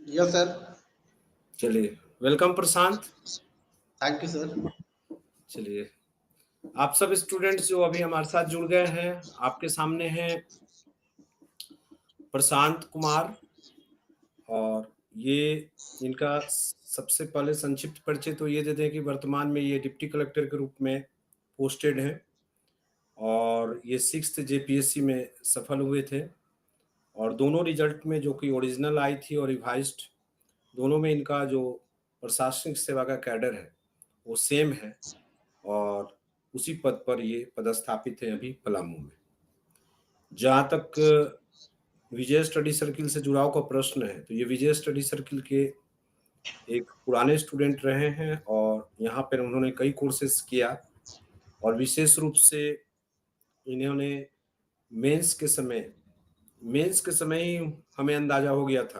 Yes sir. चलिए, welcome Prashant. Thank you sir. चलिए, आप सब स्टूडेंट्स जो अभी हमारे साथ जुड़ गए हैं, आपके सामने हैं प्रशांत कुमार। और ये इनका सबसे पहले संक्षिप्त परिचय तो ये दे दें कि वर्तमान में ये डिप्टी कलेक्टर के रूप में पोस्टेड हैं और ये 6th जेपीएससी में सफल हुए थे। और दोनों रिजल्ट में जो कि ओरिजिनल आई थी और रिवाइज्ड, दोनों में इनका जो प्रशासनिक सेवा का कैडर है वो सेम है और उसी पद पर ये पदस्थापित है अभी पलामू में। जहाँ तक विजय स्टडी सर्किल से जुड़ाव का प्रश्न है, तो ये विजय स्टडी सर्किल के एक पुराने स्टूडेंट रहे हैं और यहाँ पर उन्होंने कई कोर्सेज किया और विशेष रूप से इन्होंने मेंस के समय ही हमें अंदाजा हो गया था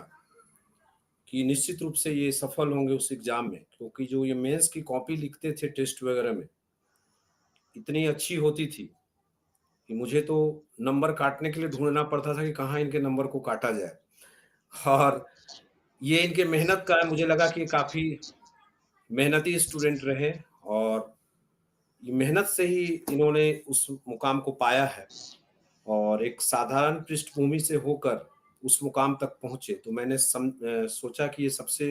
कि निश्चित रूप से ये सफल होंगे उस एग्जाम में, क्योंकि जो ये मेंस की कॉपी लिखते थे टेस्ट वगैरह में इतनी अच्छी होती थी कि मुझे तो नंबर काटने के लिए ढूंढना पड़ता था कि कहाँ इनके नंबर को काटा जाए। और ये इनके मेहनत का है, मुझे लगा कि काफ़ी मेहनती स्टूडेंट रहे और ये मेहनत से ही इन्होंने उस मुकाम को पाया है और एक साधारण पृष्ठभूमि से होकर उस मुकाम तक पहुँचे। तो मैंने सोचा कि ये सबसे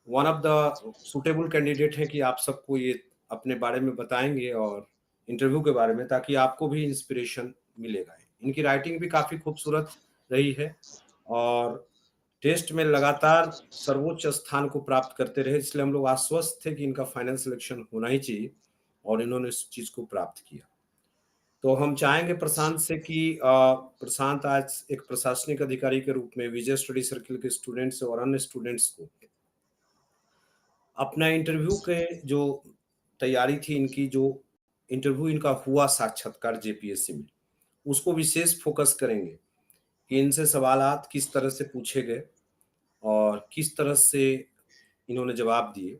one of the suitable candidate हैं कि आप सबको ये अपने बारे में बताएंगे और इंटरव्यू के बारे में, ताकि आपको भी इंस्पिरेशन मिलेगा। इनकी राइटिंग भी काफ़ी खूबसूरत रही है और टेस्ट में लगातार सर्वोच्च स्थान को प्राप्त करते रहे, इसलिए हम लोग आश्वस्त थे कि इनका फाइनल सिलेक्शन होना ही चाहिए और इन्होंने इस चीज़ को प्राप्त किया। तो हम चाहेंगे प्रशांत से कि प्रशांत आज एक प्रशासनिक अधिकारी के रूप में विजय स्टडी सर्किल के स्टूडेंट्स और अन्य स्टूडेंट्स को अपना इंटरव्यू के जो तैयारी थी इनकी, जो इंटरव्यू इनका हुआ साक्षात्कार जेपीएससी में, उसको विशेष फोकस करेंगे कि इनसे सवालात किस तरह से पूछे गए और किस तरह से इन्होंने जवाब दिए।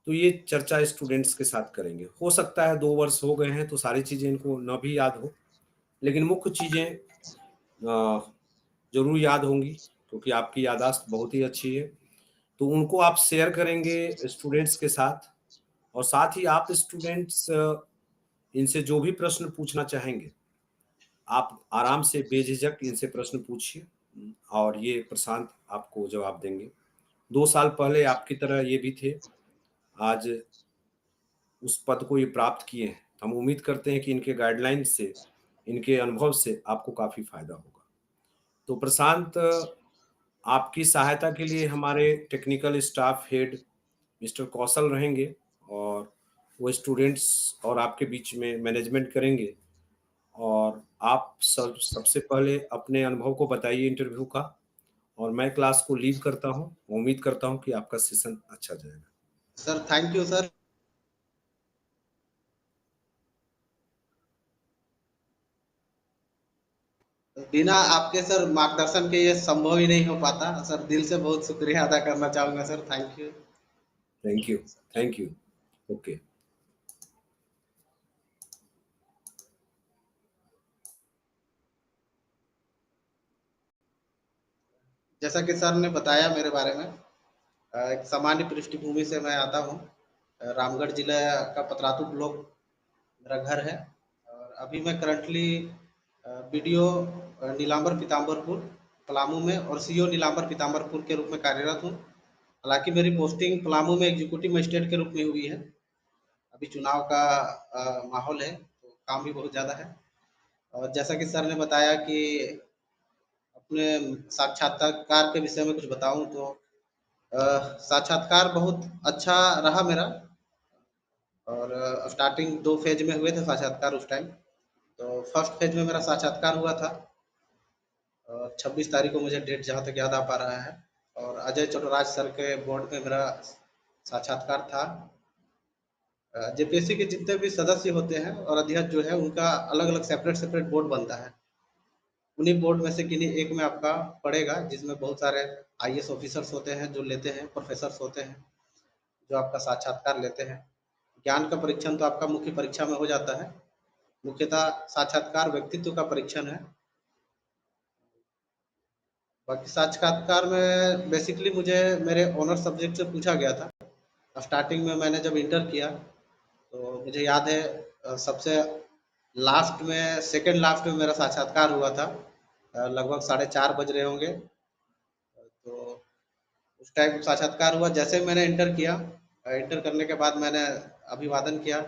तो ये चर्चा स्टूडेंट्स के साथ करेंगे। हो सकता है 2 वर्ष हो गए हैं तो सारी चीज़ें इनको न भी याद हो, लेकिन मुख्य चीज़ें ज़रूर याद होंगी क्योंकि आपकी याददाश्त बहुत ही अच्छी है। तो उनको आप शेयर करेंगे स्टूडेंट्स के साथ और साथ ही आप स्टूडेंट्स इनसे जो भी प्रश्न पूछना चाहेंगे, आप आराम से बेझिझक इनसे प्रश्न पूछिए और ये प्रशांत आपको जवाब देंगे। 2 साल पहले आपकी तरह ये भी थे, आज उस पद को ये प्राप्त किए हैं। हम उम्मीद करते हैं कि इनके गाइडलाइन से, इनके अनुभव से आपको काफ़ी फ़ायदा होगा। तो प्रशांत, आपकी सहायता के लिए हमारे टेक्निकल स्टाफ हेड मिस्टर कौशल रहेंगे और वो स्टूडेंट्स और आपके बीच में मैनेजमेंट करेंगे और आप सबसे पहले अपने अनुभव को बताइए इंटरव्यू का और मैं क्लास को लीव करता हूँ। उम्मीद करता हूँ कि आपका सेशन अच्छा जाएगा। Sir thank you sir. बिना आपके सर मार्गदर्शन के ये संभव ही नहीं हो पाता सर। दिल से बहुत शुक्रिया अदा करना चाहूंगा sir. Thank you. Thank you. Thank you. Okay. जैसा कि सर ने बताया मेरे बारे में, एक सामान्य पृष्ठभूमि से मैं आता हूँ। रामगढ़ जिला का पतरातू ब्लॉक मेरा घर है और अभी मैं करंटली बीडीओ नीलांबर पीताम्बरपुर पलामू में और सीओ नीलांबर पीताम्बरपुर के रूप में कार्यरत हूँ। हालांकि मेरी पोस्टिंग पलामू में एग्जीक्यूटिव मजिस्ट्रेट के रूप में हुई है। अभी चुनाव का माहौल है तो काम भी बहुत ज़्यादा है। और जैसा कि सर ने बताया कि अपने साक्षात्कार के विषय में कुछ बताऊं तो साक्षात्कार बहुत अच्छा रहा मेरा। और स्टार्टिंग 2 फेज में हुए थे साक्षात्कार उस टाइम। तो फर्स्ट फेज में मेरा साक्षात्कार हुआ था 26 तारीख को, मुझे डेट जहाँ तक याद आ पा रहा है। और अजय चटोराज सर के बोर्ड में मेरा साक्षात्कार था। जेपीएससी के जितने भी सदस्य होते हैं और अध्यक्ष जो है उनका अलग अलग सेपरेट सेपरेट बोर्ड बनता है। उन्हीं बोर्ड में से किन्हीं एक में आपका पड़ेगा, जिसमें बहुत सारे आईएएस ऑफिसर्स होते हैं जो लेते हैं, प्रोफेसर्स होते हैं जो आपका साक्षात्कार लेते हैं। ज्ञान का परीक्षण तो आपका मुख्य परीक्षा में हो जाता है। मुख्यतः साक्षात्कार व्यक्तित्व का परीक्षण है। बाकी साक्षात्कार में बेसिकली मुझे मेरे ऑनर सब्जेक्ट से पूछा गया था। स्टार्टिंग में मैंने जब इंटर किया तो मुझे याद है सबसे लास्ट में सेकंड लास्ट में मेरा साक्षात्कार हुआ था। लगभग 4:30 बज रहे होंगे। तो उस टाइम साक्षात्कार हुआ, जैसे ही मैंने इंटर किया, इंटर करने के बाद मैंने अभिवादन किया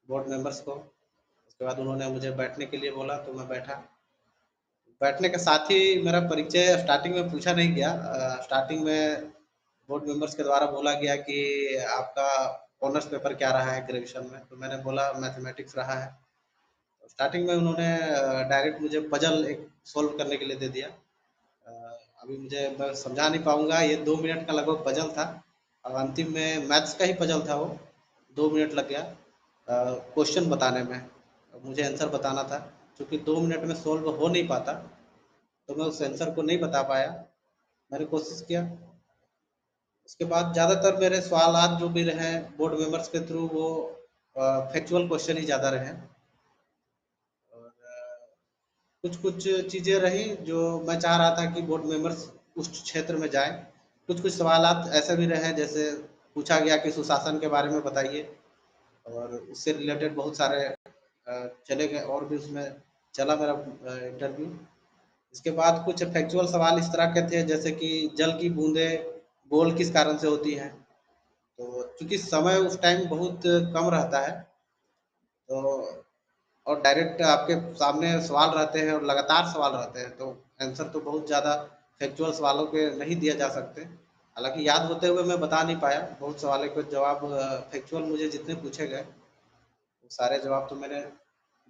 बोर्ड मेंबर्स को। उसके बाद उन्होंने मुझे बैठने के लिए बोला तो मैं बैठा। बैठने के साथ ही मेरा परिचय स्टार्टिंग में पूछा नहीं गया। स्टार्टिंग में बोर्ड मेंबर्स के द्वारा बोला गया कि आपका ऑनर्स पेपर क्या रहा है ग्रेजुएशन में, तो मैंने बोला मैथमेटिक्स रहा है। तो स्टार्टिंग में उन्होंने डायरेक्ट मुझे पजल एक सॉल्व करने के लिए दे दिया। अभी मैं समझा नहीं पाऊंगा, ये 2 मिनट का लगभग पजल था और अंतिम में मैथ्स का ही पजल था वो। 2 मिनट लग गया क्वेश्चन बताने में, मुझे आंसर बताना था। क्योंकि 2 मिनट में सॉल्व हो नहीं पाता तो मैं उस आंसर को नहीं बता पाया। मैंने कोशिश किया। उसके बाद ज़्यादातर मेरे सवालात जो भी रहे बोर्ड मेंबर्स के थ्रू वो फैक्चुअल क्वेश्चन ही ज़्यादा रहे। और कुछ कुछ चीज़ें रही जो मैं चाह रहा था कि बोर्ड मेंबर्स उस क्षेत्र में जाए। कुछ कुछ सवालात ऐसे भी रहे, जैसे पूछा गया कि सुशासन के बारे में बताइए, और उससे रिलेटेड बहुत सारे चले गए और भी उसमें चला मेरा इंटरव्यू। इसके बाद कुछ फैक्चुअल सवाल इस तरह के थे, जैसे कि जल की बूंदें गोल किस कारण से होती हैं। तो चूंकि समय उस टाइम बहुत कम रहता है तो, और डायरेक्ट आपके सामने सवाल रहते हैं और लगातार सवाल रहते हैं, तो आंसर तो बहुत ज़्यादा फैक्चुअल सवालों के नहीं दिए जा सकते। हालांकि याद होते हुए मैं बता नहीं पाया, बहुत सवालों के जवाब फैक्चुअल मुझे जितने पूछे गए वो सारे जवाब तो मैंने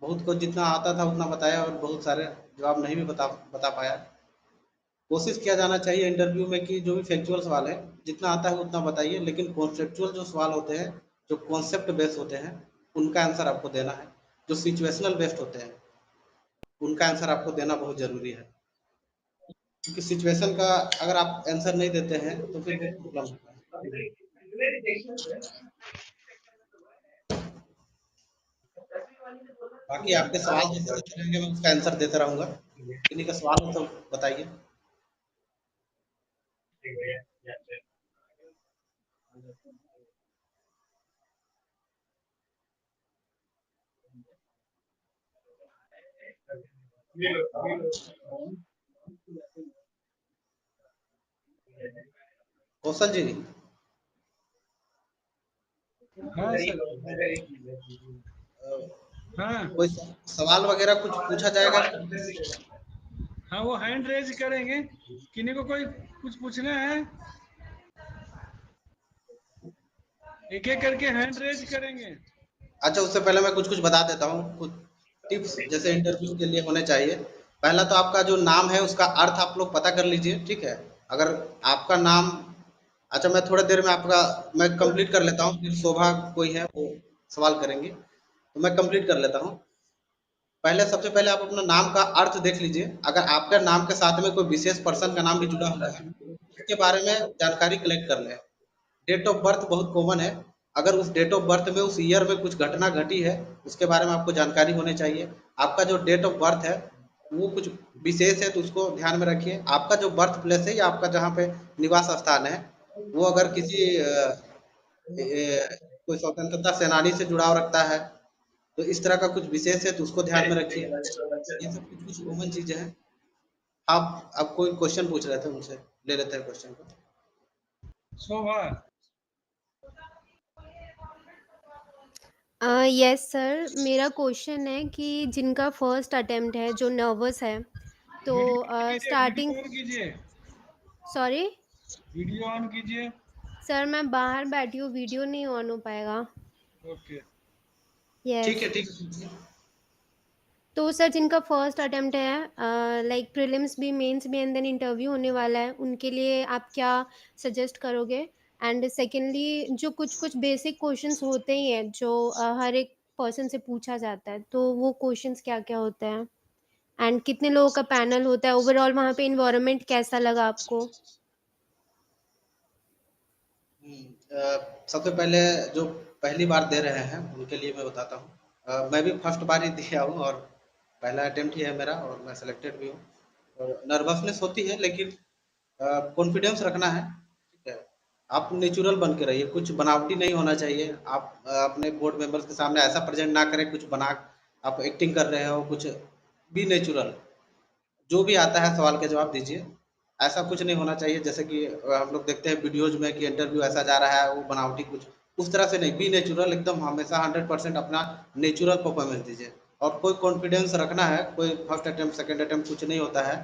बहुत को जितना आता था उतना बताया, और बहुत सारे जवाब नहीं भी बता बता पाया। कोशिश किया जाना चाहिए इंटरव्यू में कि जो भी फैक्चुअल सवाल है जितना आता है उतना बताइए, लेकिन कॉन्सेप्चुअल जो सवाल होते हैं, जो कॉन्सेप्ट बेस्ड होते हैं, उनका आंसर आपको देना है। जो सिचुएशनल बेस्ड होते हैं उनका आंसर आपको देना बहुत ज़रूरी है, क्योंकि सिचुएशन का अगर आप आंसर नहीं देते हैं तो फिर बहुत प्रॉब्लम होता है। बाकी आपके सवाल जैसे जैसे रहेंगे मैं उसका आंसर देता रहूँगा। किन्हीं का सवाल हो तो बताइए। कौशल जी, हाँ सर। हाँ कोई सवाल वगैरह कुछ पूछा जाएगा? हाँ, वो हैंड रेज करेंगे। किन्हीं को कोई कुछ पूछना है, एक एक करके हैंड रेज करेंगे। अच्छा, उससे पहले मैं कुछ कुछ बता देता हूँ, कुछ टिप्स जैसे इंटरव्यू के लिए होने चाहिए। पहला तो आपका जो नाम है उसका अर्थ आप लोग पता कर लीजिए, ठीक है। अगर आपका नाम, अच्छा मैं थोड़ी देर में आपका मैं कंप्लीट कर लेता हूँ, फिर शोभा कोई है वो सवाल करेंगी, तो मैं कंप्लीट कर लेता हूँ। पहले सबसे पहले आप अपना नाम का अर्थ देख लीजिए। अगर आपके नाम के साथ में कोई विशेष पर्सन का नाम भी जुड़ा हुआ है, उसके बारे में जानकारी कलेक्ट कर लें। डेट ऑफ बर्थ बहुत कॉमन है। अगर उस डेट ऑफ बर्थ में उस ईयर में कुछ घटना घटी है उसके बारे में आपको जानकारी होनी चाहिए। आपका जो डेट ऑफ बर्थ है वो कुछ विशेष है तो उसको ध्यान में रखिए। आपका जो बर्थ प्लेस है या आपका जहाँ पे निवास स्थान है वो अगर किसी कोई स्वतंत्रता सेनानी से जुड़ाव रखता है तो इस तरह का कुछ विशेष है तो उसको ध्यान में रखिए। ये सब कुछ कुछ कॉमन चीजें हैं। आप कोई क्वेश्चन पूछ रहे थे मुझसे, ले लेते हैं क्वेश्चन को। शोभा, यस सर, मेरा क्वेश्चन है कि जिनका फर्स्ट अटेम्प्ट है, जो नर्वस है, तो स्टार्टिंग वीडियो ऑन कीजिए, सॉरी वीडियो ऑन कीजिए। सर, मैं बाहर बैठी हूँ, वीडियो नहीं ऑन हो पाएगा। ओके, ठीक है, यस। ठीक है। तो सर, जिनका फर्स्ट अटेम्प्ट है, लाइक प्रीलिम्स भी, मेंस भी, एंड देन इंटरव्यू होने वाला है, उनके लिए आप क्या सजेस्ट करोगे? एंड सेकेंडली, जो कुछ कुछ बेसिक क्वेश्चंस होते ही हैं जो हर एक पर्सन से पूछा जाता है, तो वो क्वेश्चंस क्या क्या होते हैं? एंड कितने लोगों का पैनल होता है? ओवरऑल वहाँ पे इन्वायरमेंट कैसा लगा आपको? सबसे पहले जो पहली बार दे रहे हैं उनके लिए मैं बताता हूँ। मैं भी फर्स्ट बार ही दिया हूँ और पहला अटेम्प्ट ही है मेरा और मैं सिलेक्टेड भी हूँ। और नर्वसनेस होती है, लेकिन कॉन्फिडेंस रखना है, ठीक है। आप नेचुरल बन के रहिए, कुछ बनावटी नहीं होना चाहिए। आप अपने बोर्ड मेंबर्स के सामने ऐसा प्रेजेंट ना करें कुछ बना, आप एक्टिंग कर रहे हो कुछ, बी नेचुरल। जो भी आता है सवाल के जवाब दीजिए। ऐसा कुछ नहीं होना चाहिए जैसे कि हम लोग देखते हैं वीडियोज में कि इंटरव्यू ऐसा जा रहा है वो बनावटी कुछ, उस तरह से नहीं। बी नेचुरल, एकदम हमेशा 100% अपना नेचुरल परफॉर्मेंस दीजिए। और कोई कॉन्फिडेंस रखना है, कोई फर्स्ट अटेम्प्ट सेकंड अटेम्प्ट कुछ नहीं होता है,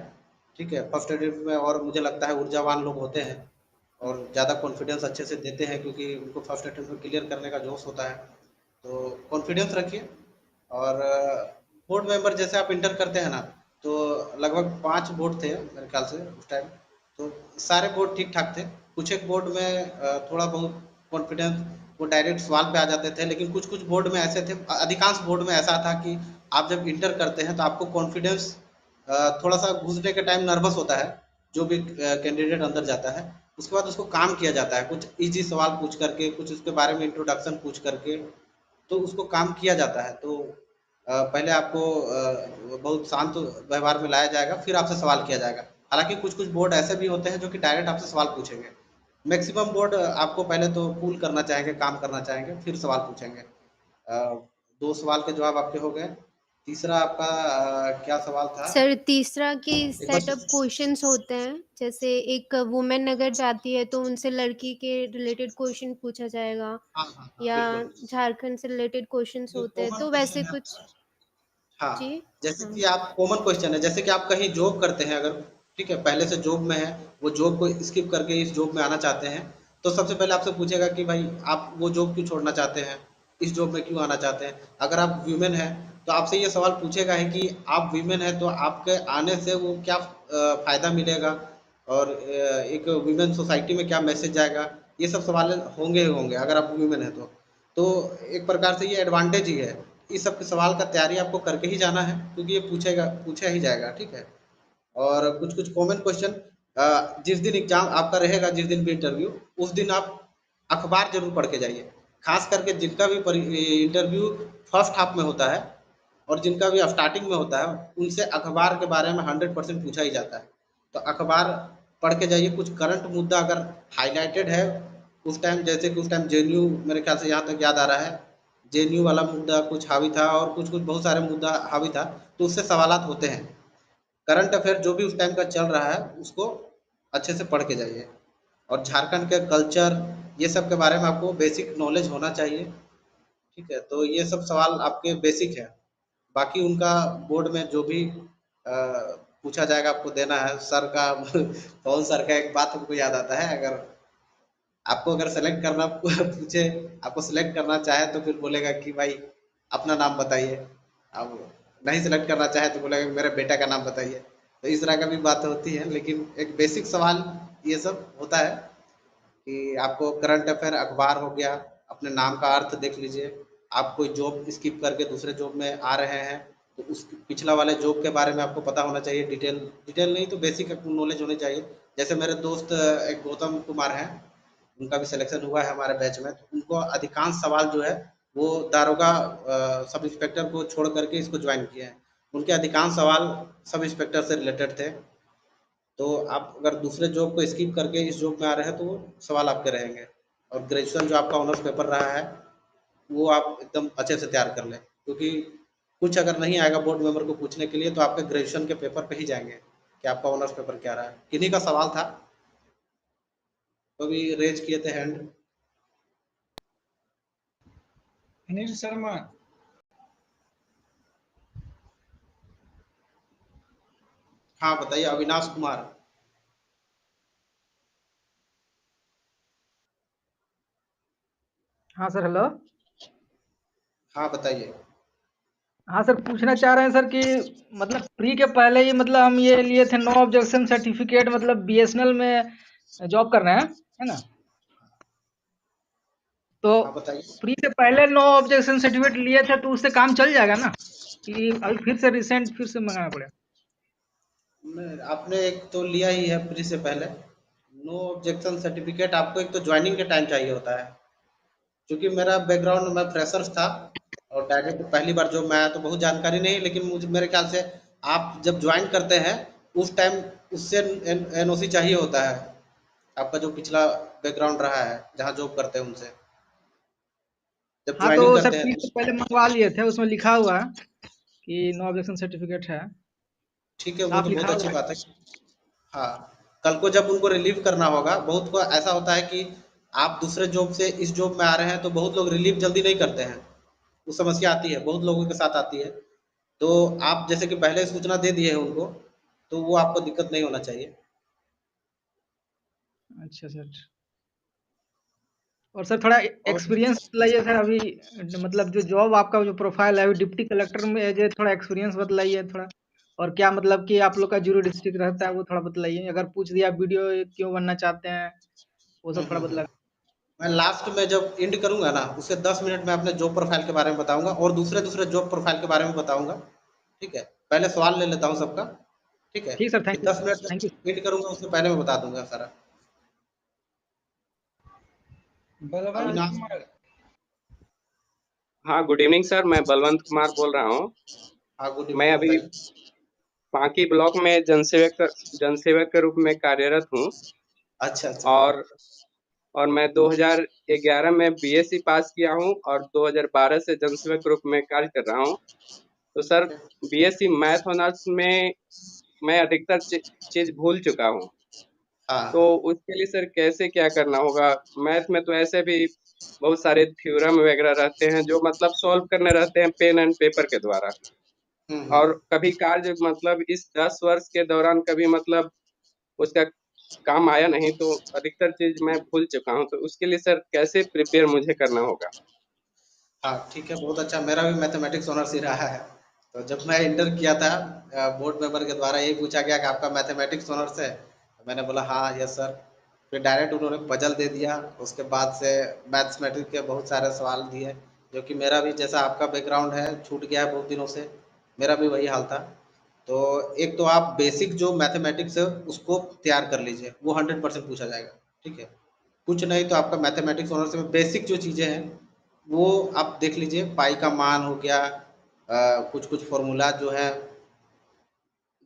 ठीक है। फर्स्ट अटेम्प्ट में और मुझे लगता है ऊर्जावान लोग होते हैं और ज़्यादा कॉन्फिडेंस अच्छे से देते हैं, क्योंकि उनको फर्स्ट अटेम्प्ट में क्लियर करने का जोश होता है। तो कॉन्फिडेंस रखिए। और बोर्ड मेंबर जैसे आप इंटर करते हैं ना, तो लगभग 5 बोर्ड थे मेरे ख्याल से उस टाइम। तो सारे बोर्ड ठीक ठाक थे। कुछ एक बोर्ड में थोड़ा बहुत कॉन्फिडेंस, वो डायरेक्ट सवाल पे आ जाते थे, लेकिन कुछ कुछ बोर्ड में ऐसे थे, अधिकांश बोर्ड में ऐसा था कि आप जब इंटर करते हैं तो आपको कॉन्फिडेंस थोड़ा सा घुसने के टाइम नर्वस होता है। जो भी कैंडिडेट अंदर जाता है उसके बाद उसको काम किया जाता है, कुछ इजी सवाल पूछ करके, कुछ उसके बारे में इंट्रोडक्शन पूछ करके, तो उसको काम किया जाता है। तो पहले आपको बहुत शांत व्यवहार में लाया जाएगा, फिर आपसे सवाल किया जाएगा। हालांकि कुछ कुछ बोर्ड ऐसे भी होते हैं जो कि डायरेक्ट आपसे सवाल पूछेंगे। मैक्सिमम बोर्ड आपको पहले तो कूल करना चाहेंगे, काम करना चाहेंगे, फिर सवाल पूछेंगे। 2 सवाल के जवाब आपके हो गए। तीसरा आपका क्या सवाल था? सर तीसरा कि एक बार सेट ऑफ क्वेश्चंस होते हैं, जैसे एक वुमेन अगर जाती है तो उनसे लड़की के रिलेटेड क्वेश्चन पूछा जाएगा, हाँ, हाँ, हाँ, या बिल्कुल। झारखंड से रिलेटेड क्वेश्चंस जो होते हैं, कॉमन तो वैसे क्वेश्चन है कुछ। हाँ, जी। जैसे हाँ। कि आप कॉमन क्वेश्चन है, जैसे कि आप कहीं जॉब करते हैं अगर, ठीक है, पहले से जॉब में है, वो जॉब को स्किप करके इस जॉब में आना चाहते हैं, तो सबसे पहले आपसे पूछेगा कि भाई आप वो जॉब क्यों छोड़ना चाहते हैं, इस जॉब में क्यों आना चाहते हैं। अगर आप वीमेन हैं तो आपसे ये सवाल पूछेगा है कि आप वीमेन हैं तो आपके आने से वो क्या फ़ायदा मिलेगा, और एक वीमेन सोसाइटी में क्या मैसेज जाएगा। ये सब सवाल होंगे ही होंगे अगर आप वीमेन हैं तो एक प्रकार से ये एडवांटेज ही है। इस सब के सवाल का तैयारी आपको करके ही जाना है, क्योंकि ये पूछा ही जाएगा, ठीक है। और कुछ कुछ कॉमन क्वेश्चन, जिस दिन एग्जाम आपका रहेगा, जिस दिन भी इंटरव्यू, उस दिन आप अखबार जरूर पढ़ के जाइए। खास करके जिनका भी इंटरव्यू फर्स्ट हाफ में होता है और जिनका भी स्टार्टिंग में होता है, उनसे अखबार के बारे में 100% पूछा ही जाता है। तो अखबार पढ़ के जाइए। कुछ करंट मुद्दा अगर हाईलाइटेड है उस टाइम, जैसे कि उस टाइम जेएनयू, मेरे ख्याल से यहाँ तक याद आ रहा है, जेएनयू वाला मुद्दा कुछ हावी था और कुछ कुछ बहुत सारे मुद्दा हावी था, तो उससे सवालात होते हैं। करंट अफेयर जो भी उस टाइम का चल रहा है उसको अच्छे से पढ़ के जाइए। और झारखंड के कल्चर, ये सब के बारे में आपको बेसिक नॉलेज होना चाहिए, ठीक है। तो ये सब सवाल आपके बेसिक है। बाकी उनका बोर्ड में जो भी पूछा जाएगा आपको देना है। सर का पवन सर का एक बात हमको याद आता है, अगर आपको अगर सेलेक्ट करना पूछे, आपको सेलेक्ट करना चाहे तो फिर बोलेगा कि भाई अपना नाम बताइए। अब नहीं सेलेक्ट करना चाहे तो बोलेगा मेरे बेटा का नाम बताइए। तो इस तरह का भी बात होती है, लेकिन एक बेसिक सवाल ये सब होता है कि आपको करंट अफेयर, अखबार हो गया, अपने नाम का अर्थ देख लीजिए। आप कोई जॉब स्किप करके दूसरे जॉब में आ रहे हैं तो उस पिछला वाले जॉब के बारे में आपको पता होना चाहिए। डिटेल डिटेल नहीं तो बेसिक नॉलेज होनी चाहिए। जैसे मेरे दोस्त एक गौतम कुमार हैं, उनका भी सिलेक्शन हुआ है हमारे बैच में, तो उनको अधिकांश सवाल जो है वो दारोगा सब इंस्पेक्टर को छोड़ करके इसको ज्वाइन किए हैं। उनके अधिकांश सवाल सब इंस्पेक्टर से रिलेटेड थे। तो आप अगर दूसरे जॉब को स्किप करके इस जॉब में आ रहे हैं तो वो सवाल आपके रहेंगे। और ग्रेजुएशन जो आपका ऑनर्स पेपर रहा है वो आप एकदम अच्छे से तैयार कर लें, क्योंकि कुछ अगर नहीं आएगा बोर्ड मेंबर को पूछने के लिए तो आपके ग्रेजुएशन के पेपर पे ही जाएंगे कि आपका ऑनर्स पेपर क्या रहा है। किन्हीं का सवाल था तो भी रेज किए थे हैंड। अनिल शर्मा। हाँ बताइए, अविनाश कुमार। हाँ सर, हेलो। हाँ बताइए। हाँ सर, पूछना चाह रहे हैं सर कि मतलब प्री के पहले ही मतलब हम ये लिए थे नो ऑब्जेक्शन सर्टिफिकेट, मतलब बीएसएनएल में जॉब कर रहे हैं, है ना। तो हाँ बताइए। प्री से पहले नो ऑब्जेक्शन सर्टिफिकेट लिए थे तो उससे काम चल जाएगा ना, कि अभी फिर से रिसेंट फिर से मंगाना पड़ेगा। आपने एक तो लिया ही है प्री से पहले। नो ऑब्जेक्शन सर्टिफिकेट आपको एक तो ज्वाइनिंग के टाइम चाहिए होता है। क्योंकि मेरा बैकग्राउंड, मैं फ्रेशर्स था और डायरेक्ट पहली बार जॉब में आया तो बहुत जानकारी नहीं, लेकिन मुझे मेरे ख्याल से आप जब ज्वाइन करते हैं उस टाइम उससे एनओसी चाहिए होता है, आपका जो पिछला बैकग्राउंड रहा है जहाँ जॉब करते हैं उनसे, जब हाँ, तो ज्वाइनिंग सर करते हैं प्री तो तो पहले मंगवा लिए थे, उसमें लिखा हुआ है कि नो ऑब्जेक्शन सर्टिफिकेट है, ठीक है, वो साफ तो बहुत लिखा अच्छी हुआ है। बात है। हाँ, कल को जब उनको रिलीव करना होगा, बहुत को ऐसा होता है कि आप दूसरे जॉब से इस जॉब में आ रहे हैं तो बहुत लोग रिलीव जल्दी नहीं करते हैं, वो समस्या आती है, बहुत लोगों के साथ आती है। तो आप जैसे कि पहले सूचना दे दिए हैं उनको, तो वो आपको दिक्कत नहीं होना चाहिए। अच्छा सर। और सर थोड़ा और एक्सपीरियंस बताइए सर अभी, मतलब जो जॉब आपका जो प्रोफाइल है अभी डिप्टी कलेक्टर में है, जो थोड़ा एक्सपीरियंस बतलाइए थोड़ा। और क्या मतलब कि आप लोग का जूरी डिस्ट्रिक्ट रहता है वो थोड़ा बतलाइए। अगर पूछ दिया वीडियो क्यों बनना चाहते हैं, वो सब थोड़ा हम्म। बतला। मैं लास्ट में जब एंड करूंगा ना, उसके 10 मिनट में अपने जॉब प्रोफाइल के बारे में बताऊंगा और दूसरे दूसरे जॉब प्रोफाइल के बारे में बताऊंगा। ठीक है, पहले सवाल ले लेता हूँ सबका। ठीक है, ठीक सर, फिर thank you. 10 minute thank you. जब एंड करूंगा उससे पहले मैं बता दूंगा सारा। बलवंत अविनाश। कुमार। हाँ, गुड इवनिंग सर, मैं बलवंत कुमार बोल रहा हूँ। हाँ, गुड मैं इवनिंग, अभी बताइए। बांकी ब्लॉक में जनसेवक के रूप में कार्यरत हूँ। अच्छा अच्छा। और मैं 2011 में बीएससी पास किया हूँ और 2012 से जनसेवक के रूप में कार्य कर रहा हूँ। तो सर, बीएससी मैथ ऑनर्स में मैं अधिकतर चीज भूल चुका हूँ। तो हाँ। उसके लिए सर कैसे क्या करना होगा? मैथ में तो ऐसे भी बहुत सारे थ्योरम वगैरह रहते हैं जो मतलब सॉल्व करने रहते हैं पेन एंड पेपर के द्वारा। हम्म। और कभी कार्य मतलब इस 10 वर्ष के दौरान कभी मतलब उसका काम आया नहीं, तो अधिकतर चीज मैं भूल चुका हूँ। तो उसके लिए सर कैसे प्रिपेयर मुझे करना होगा? हाँ, ठीक है, बहुत अच्छा। मेरा भी मैथमेटिक्स ऑनर्स ही रहा है। तो जब मैं इंटर किया था, बोर्ड मेंबर के द्वारा यही पूछा गया कि आपका मैथमेटिक्स ऑनर्स है, तो मैंने बोला हाँ यस सर। फिर डायरेक्ट उन्होंने पजल दे दिया। उसके बाद से मैथमेटिक्स के बहुत सारे सवाल दिए, जो कि मेरा भी जैसा आपका बैकग्राउंड है छूट गया है बहुत दिनों से, मेरा भी वही हाल था। तो एक तो आप बेसिक जो मैथमेटिक्स है उसको तैयार कर लीजिए, वो 100% पूछा जाएगा। ठीक है, कुछ नहीं तो आपका मैथमेटिक्स ऑनर्स में बेसिक जो चीज़ें हैं वो आप देख लीजिए। पाई का मान हो गया, कुछ कुछ फॉर्मूला जो है,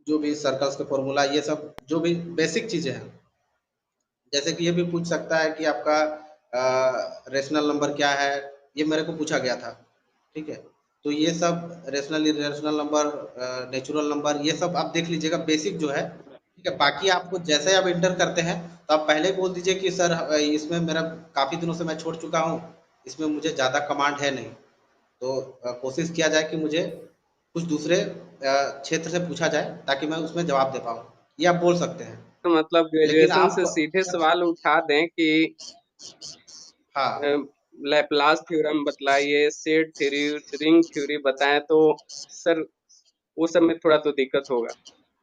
जो भी सर्कल्स के फॉर्मूला, ये सब जो भी बेसिक चीज़ें हैं। जैसे कि ये भी पूछ सकता है कि आपका रेशनल नंबर क्या है, ये मेरे को पूछा गया था। ठीक है, तो ये सब rational irrational number, natural number, ये सब आप देख लीजिएगा बेसिक जो है। ठीक है, बाकी आपको जैसे ही आप इंटर करते हैं तो आप पहले ही बोल दीजिए कि सर इसमें मेरा काफ़ी दिनों से मैं छोड़ चुका हूँ, इसमें मुझे ज़्यादा कमांड है नहीं। तो कोशिश किया जाए कि मुझे कुछ दूसरे क्षेत्र से पूछा जाए ताकि मैं उसमें जवाब दे पाऊँ, ये आप बोल सकते हैं। तो मतलब लेकिन ग्रेजुएशन आप से सीधे अगर, सवाल उठा दें कि हाँ, लैपलास थ्योरम बतलाइए, सेट थ्योरी, रिंग थ्योरी बताएं, तो सर वो सब में थोड़ा तो दिक्कत होगा।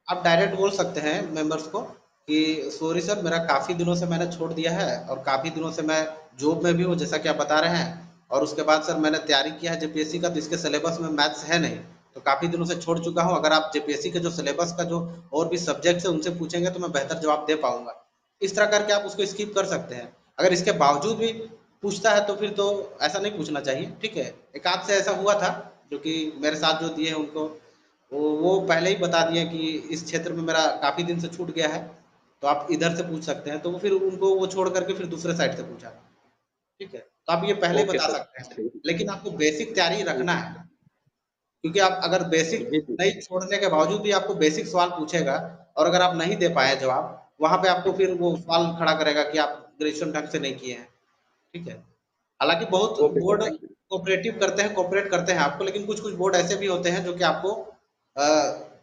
आप डायरेक्ट बोल सकते हैं मेंबर्स को कि सॉरी सर, मेरा काफ़ी दिनों से मैंने छोड़ दिया है और काफ़ी दिनों से मैं जॉब में भी हूँ जैसा कि आप बता रहे हैं। और उसके बाद सर मैंने तैयारी किया है जेपीएससी का, तो इसके सिलेबस में मैथ्स है नहीं, तो काफ़ी दिनों से छोड़ चुका हूँ। अगर आप जेपीएससी के जो सिलेबस का जो और भी सब्जेक्ट्स है उनसे पूछेंगे तो मैं बेहतर जवाब दे पाऊंगा। इस तरह करके आप उसको स्किप कर सकते हैं। अगर इसके बावजूद भी पूछता है तो फिर तो ऐसा नहीं पूछना चाहिए। ठीक है, एक आध से ऐसा हुआ था जो कि मेरे साथ जो दिए हैं उनको, वो पहले ही बता दिए कि इस क्षेत्र में मेरा काफ़ी दिन से छूट गया है, तो आप इधर से पूछ सकते हैं। तो वो फिर उनको वो छोड़ करके फिर दूसरे साइड से पूछा। ठीक है, तो आप ये पहले ही ओके बता सर। सकते हैं, लेकिन आपको बेसिक तैयारी जी रखना है। क्योंकि आप अगर बेसिक जी जी। नहीं छोड़ने के बावजूद भी आपको बेसिक सवाल पूछेगा और अगर आप नहीं दे पाए जवाब, वहाँ पे आपको फिर वो सवाल खड़ा करेगा कि आप ग्रेजुएशन ढंग से नहीं किए हैं। ठीक है, हालांकि बहुत okay sir, board thank you. Cooperative करते हैं, कोऑपरेट करते हैं आपको, लेकिन कुछ कुछ बोर्ड ऐसे भी होते हैं जो कि आपको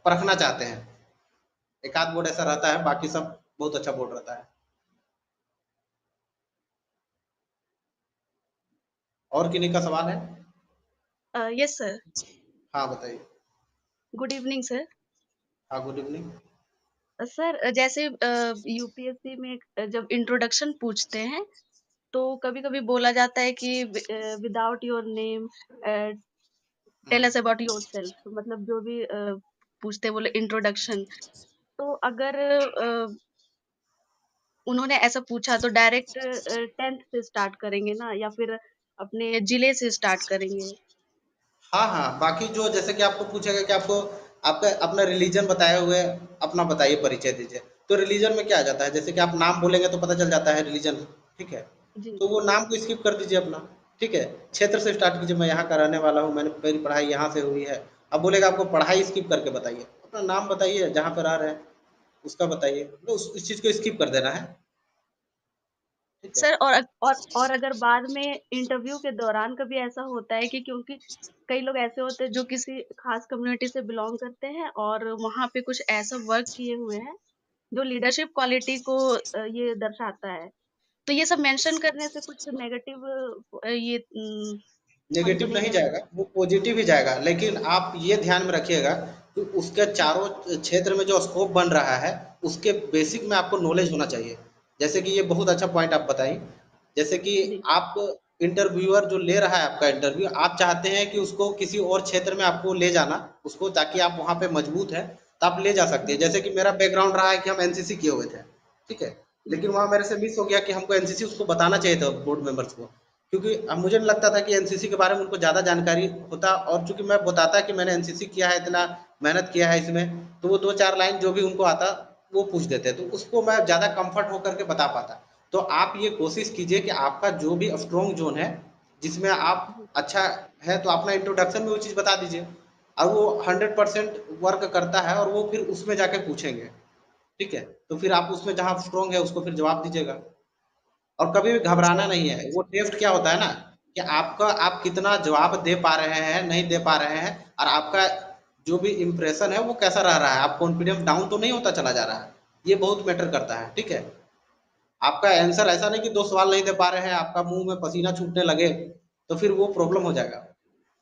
परखना चाहते हैं। एक आध बोर्ड ऐसा रहता है, बाकी सब बहुत अच्छा बोर्ड रहता है। और किन्हीं का सवाल है? Yes sir. हाँ, बताइए। Good evening sir. हाँ, गुड इवनिंग। सर जैसे यूपीएससी में जब इंट्रोडक्शन पूछते हैं तो कभी-कभी बोला जाता है कि without your name tell us about yourself, मतलब जो भी पूछते हैं बोले इंट्रोडक्शन। तो अगर उन्होंने ऐसा पूछा तो डायरेक्ट 10th से स्टार्ट करेंगे ना, या फिर अपने जिले से स्टार्ट करेंगे? हाँ हाँ, बाकी जो जैसे कि आपको पूछेगा कि आपको आपका अपना रिलीजन बताए हुए अपना बताइए, परिचय दीजिए। तो रिलीजन में क्या आ जाता है, जैसे कि आप नाम बोलेंगे तो पता चल जाता है रिलीजन, ठीक है। जी तो वो नाम को स्किप कर दीजिए अपना, ठीक है। क्षेत्र से स्टार्ट कीजिए, मैं यहाँ का रहने वाला हूँ, मैंने मेरी पढ़ाई यहाँ से हुई है। अब बोलेगा आपको पढ़ाई स्किप करके बताइए, अपना नाम बताइए, जहाँ पर रह रहे हैं उसका बताइए, तो उस चीज़ को स्किप कर देना है, ठीक है। सर, और अगर बाद में इंटरव्यू के दौरान कभी ऐसा होता है कि क्योंकि कई लोग ऐसे होते हैं जो किसी खास कम्युनिटी से बिलोंग करते हैं और वहाँ पे कुछ ऐसा वर्क किए हुए हैं जो लीडरशिप क्वालिटी को ये दर्शाता है। तो ये सब मेंशन करने से कुछ नेगेटिव ये फल तो नेगेटिव नहीं नहीं जाएगा? जाएगा, वो पॉजिटिव ही जाएगा। लेकिन आप ये ध्यान में रखिएगा कि उसके जी, चारों क्षेत्र में जो स्कोप बन रहा है, उसके बेसिक में आपको नॉलेज होना चाहिए। जैसे कि ये बहुत अच्छा पॉइंट आप बताई। जैसे कि जी, आप इंटरव्यूअर जो ले रहा है आपका इंटरव्यू, आप चाहते हैं कि उसको किसी और क्षेत्र में आपको ले जाना, उसको, ताकि आप वहाँ पे मजबूत हैं, तो आप ले जा सकते हैं। जी, जैसे कि मेरा बैकग्राउंड रहा है कि हम एनसीसी किए हुए थे, ठीक है। जी, लेकिन वहाँ मेरे से मिस हो गया कि हमको एनसीसी उसको बताना चाहिए था बोर्ड मेंबर्स को, क्योंकि अब मुझे नहीं लगता था कि एनसीसी के बारे में उनको ज़्यादा जानकारी होता, और चूंकि मैं बताता कि मैंने एनसीसी किया है, इतना मेहनत किया है इसमें, तो वो दो चार लाइन जो भी उनको आता वो पूछ देते, तो उसको मैं ज़्यादा कंफर्ट होकर के बता पाता। तो आप ये कोशिश कीजिए कि आपका जो भी स्ट्रॉन्ग जोन है, जिसमें आप जी। अच्छा है, तो अपना इंट्रोडक्शन में वो चीज़ बता दीजिए। और वो 100% वर्क करता है, और वो फिर उसमें जाके पूछेंगे, ठीक है। तो फिर आप उसमें जहाँ स्ट्रॉन्ग है उसको फिर जवाब दीजिएगा। और कभी भी घबराना सर, नहीं है। वो टेस्ट क्या होता है ना, कि आपका आप कितना जवाब दे पा रहे हैं, नहीं दे पा रहे हैं, और आपका जो भी इम्प्रेशन है वो कैसा रह रहा है, आप कॉन्फिडेंस डाउन तो नहीं होता चला जा रहा है, ये बहुत मैटर करता है, ठीक है। आपका आंसर ऐसा नहीं कि 2 सवाल नहीं दे पा रहे हैं, आपका मुँह में पसीना छूटने लगे, तो फिर वो प्रॉब्लम जी। हो जाएगा,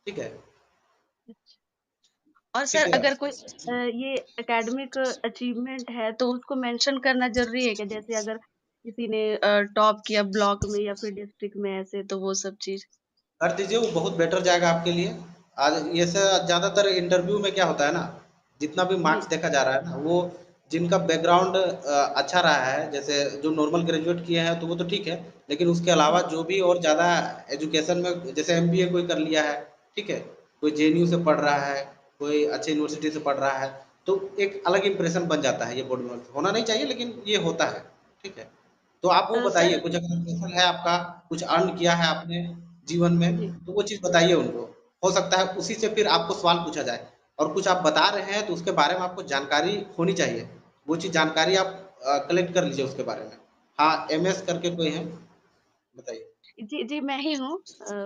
ठीक है। और ठीक सर, है। अगर कोई ये एकेडमिक अचीवमेंट है तो उसको मेंशन करना जरूरी है क्या? जैसे अगर किसी ने टॉप किया ब्लॉक में या फिर डिस्ट्रिक्ट में ऐसे, तो वो सब चीज। कर दीजिए, वो बहुत बेटर जाएगा आपके लिए। आज ये से ज़्यादातर इंटरव्यू में क्या होता है ना, जितना भी जी, मार्क्स देखा जा रहा है ना, वो जिनका बैकग्राउंड अच्छा रहा है, जैसे जो नॉर्मल ग्रेजुएट किए हैं तो वो तो ठीक है। लेकिन उसके अलावा जी, जो भी और ज़्यादा एजुकेशन में, जैसे एमबीए कोई कर लिया है, ठीक है, कोई जेएनयू से पढ़ रहा है, कोई अच्छे यूनिवर्सिटी से पढ़ रहा है, तो एक अलग इंप्रेशन बन जाता है। ये बोर्ड में होना नहीं चाहिए, लेकिन ये होता है, ठीक है। तो आप वो बताइए, सर। कुछ अगर स्पेशल है आपका, कुछ अर्न किया है आपने जीवन में, जी, तो वो चीज़ बताइए उनको। हो सकता है उसी से फिर आपको सवाल पूछा जाए, और कुछ आप बता रहे हैं तो उसके बारे में आपको जानकारी होनी चाहिए। वो चीज़ जानकारी आप कलेक्ट कर लीजिए उसके बारे में। हाँ, एमएस करके कोई है, बताइए। जी, जी, मैं ही हूँ।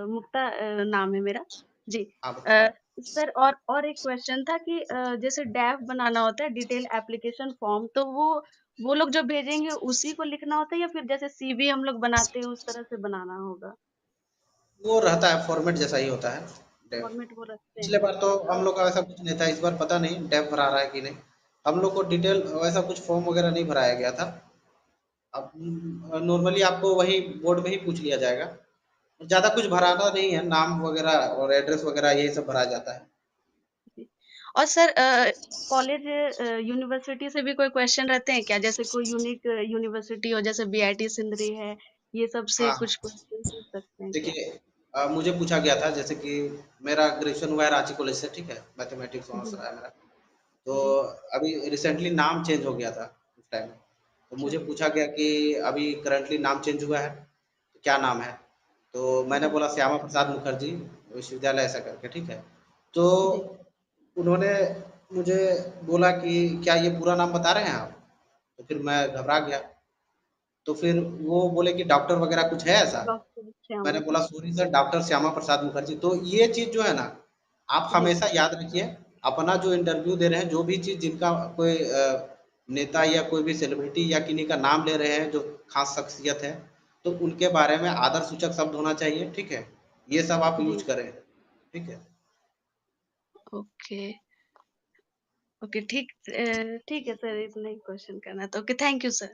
मुक्ता नाम है मेरा। जी। हाँ, अ, बताइए। सर, और एक क्वेश्चन था कि जैसे डैफ बनाना होता है, डिटेल एप्लीकेशन फॉर्म, तो वो लोग जो भेजेंगे उसी को लिखना होता है या फिर जैसे सीवी हम लोग बनाते हैं उस तरह से बनाना होगा? वो रहता है, फॉर्मेट जैसा ही होता है, डेफ। फॉर्मेट वो रखते पिछले हैं। बार तो हम लोग का वैसा कुछ नहीं था, इस बार पता नहीं डेफ भरा रहा है कि नहीं। हम लोग को डिटेल वैसा कुछ फॉर्म वगैरह नहीं भराया गया था। अब नॉर्मली आपको वही बोर्ड में ही पूछ लिया जाएगा। ज़्यादा कुछ भराना नहीं है, नाम वगैरह और एड्रेस वगैरह यही सब भरा जाता है। जी। और सर, कॉलेज यूनिवर्सिटी से भी कोई क्वेश्चन रहते हैं क्या? जैसे कोई यूनिक यूनिवर्सिटी हो, जैसे बीआईटी सिंदरी है, ये सब से हाँ, कुछ क्वेश्चन पूछ सकते हैं क्या? देखिए, मुझे पूछा गया था, जैसे कि मेरा ग्रेजुएशन हुआ है रांची कॉलेज से, ठीक है, मैथमेटिक्स ऑनर्स जी, रहा है मेरा। तो जी। अभी रिसेंटली नाम चेंज हो गया था उस टाइम। तो अच्छा। मुझे पूछा गया कि अभी करंटली नाम चेंज हुआ है, तो क्या नाम है? तो मैंने जी, बोला श्यामा प्रसाद मुखर्जी विश्वविद्यालय, ऐसा करके, ठीक है। तो जी, उन्होंने मुझे बोला कि क्या ये पूरा नाम बता रहे हैं आप? तो फिर मैं घबरा गया। तो फिर वो बोले कि डॉक्टर वगैरह कुछ है ऐसा? डॉक्टर मैंने श्यामा। बोला sorry sir, doctor Shyama Prasad Mukherjee. तो ये चीज़ जो है ना, आप जी, हमेशा याद रखिए, अपना जो इंटरव्यू दे रहे हैं, जो भी चीज़ जिनका कोई नेता या कोई भी सेलिब्रिटी या किन्हीं का नाम ले रहे हैं जो खास शख्सियत है, तो उनके बारे में आदर सूचक शब्द होना चाहिए, ठीक है। ये सब आप यूज जी। करें, ठीक है। ओके, ओके, ठीक है सर, इतना ही क्वेश्चन करना था। Okay, thank you sir.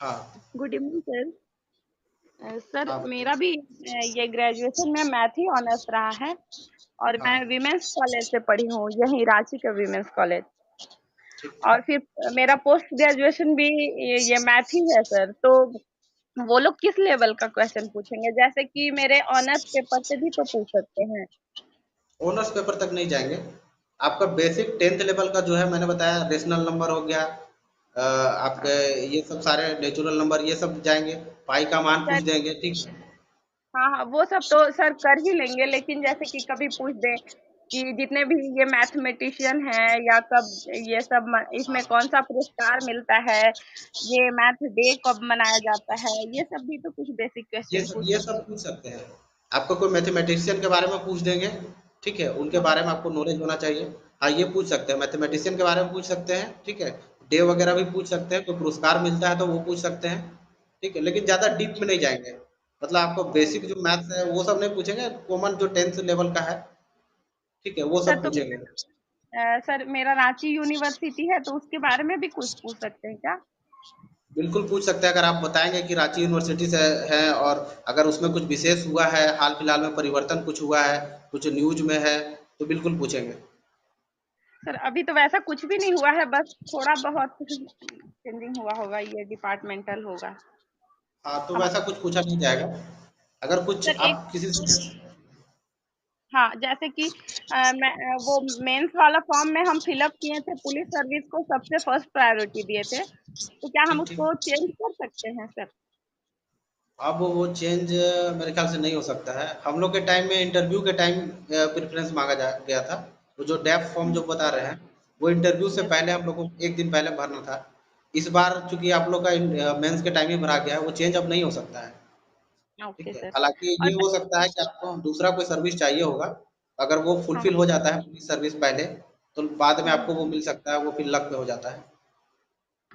हाँ। Good evening sir. सर, हाँ, बताइए। मेरा भी ये ग्रेजुएशन में मैथ ही ऑनर्स रहा है और मैं हाँ, विमेंस कॉलेज से पढ़ी हूँ, यही रांची का विमेंस कॉलेज। ठीक और ठीक। फिर मेरा पोस्ट ग्रेजुएशन भी ये मैथ ही है सर। तो वो लोग किस लेवल का क्वेश्चन पूछेंगे? जैसे कि मेरे ऑनर्स पेपर से भी तो पूछ सकते हैं। ऑनर्स पेपर तक नहीं जाएंगे। आपका बेसिक 10th लेवल का जो है मैंने बताया, रेशनल नंबर हो गया, आपके ये सब सारे नेचुरल नंबर ये सब जाएंगे, पाई का मान पूछ सर देंगे, ठीक है। हाँ हाँ, वो सब तो सर कर ही लेंगे, लेकिन जैसे कि कभी पूछ दे कि जितने भी ये मैथमेटिशियन हैं या कब ये सब इसमें कौन सा पुरस्कार मिलता है, ये मैथ डे कब मनाया जाता है, ये सब भी तो कुछ बेसिक क्वेश्चन पूछ ये सकते सब हैं। पूछ सकते हैं। आपको कोई मैथमेटिशियन के बारे में पूछ देंगे, ठीक है, उनके हाँ बारे में आपको नॉलेज होना चाहिए। हाँ, ये पूछ सकते हैं, मैथमेटिशियन के बारे में पूछ सकते हैं, ठीक है। डे वगैरह भी पूछ सकते हैं, कोई पुरस्कार मिलता है तो वो पूछ सकते हैं, ठीक है, लेकिन ज़्यादा डीप में नहीं जाएंगे। मतलब आपको बेसिक जो मैथ्स है वो सब नहीं पूछेंगे, कॉमन जो 10th लेवल का है, ठीक है, वो सर सब तो पूछेंगे। सर मेरा रांची यूनिवर्सिटी है तो उसके बारे में भी कुछ पूछ सकते हैं क्या? बिल्कुल पूछ सकते हैं, अगर आप बताएंगे कि रांची यूनिवर्सिटी से है और अगर उसमें कुछ विशेष हुआ है, हाल फिलहाल में परिवर्तन कुछ हुआ है, कुछ न्यूज में है, तो बिल्कुल पूछेंगे। सर अभी तो वैसा कुछ भी नहीं हुआ है, बस थोड़ा बहुत चेंजिंग हुआ होगा, ये डिपार्टमेंटल होगा हाँ, तो हमारे। वैसा कुछ पूछा नहीं जाएगा। अगर कुछ सर एक आप किसी से हाँ, जैसे कि वो मेंस वाला फॉर्म में हम फिलअप किए थे, पुलिस सर्विस को सबसे फर्स्ट प्रायोरिटी दिए थे, तो क्या हम ठीक ठीक, उसको चेंज कर सकते हैं सर? अब वो चेंज मेरे ख्याल से नहीं हो सकता है। हम लोग के टाइम में इंटरव्यू के टाइम प्रेफरेंस मांगा जा गया था। वो जो डैप फॉर्म जो बता रहे हैं, वो इंटरव्यू से यस। पहले हम लोग को एक दिन पहले भरना था। इस बार चूंकि आप लोग का मेंस के टाइम ही भरा गया है, वो चेंज अब नहीं हो सकता है, ओके ठीक है। सर। हालांकि और ये हो सकता है कि आपको दूसरा कोई सर्विस चाहिए होगा, अगर वो हाँ फुलफिल हाँ हो जाता है पुलिस सर्विस पहले, तो बाद में हाँ आपको वो मिल सकता है, वो फिर लक पे हो जाता है।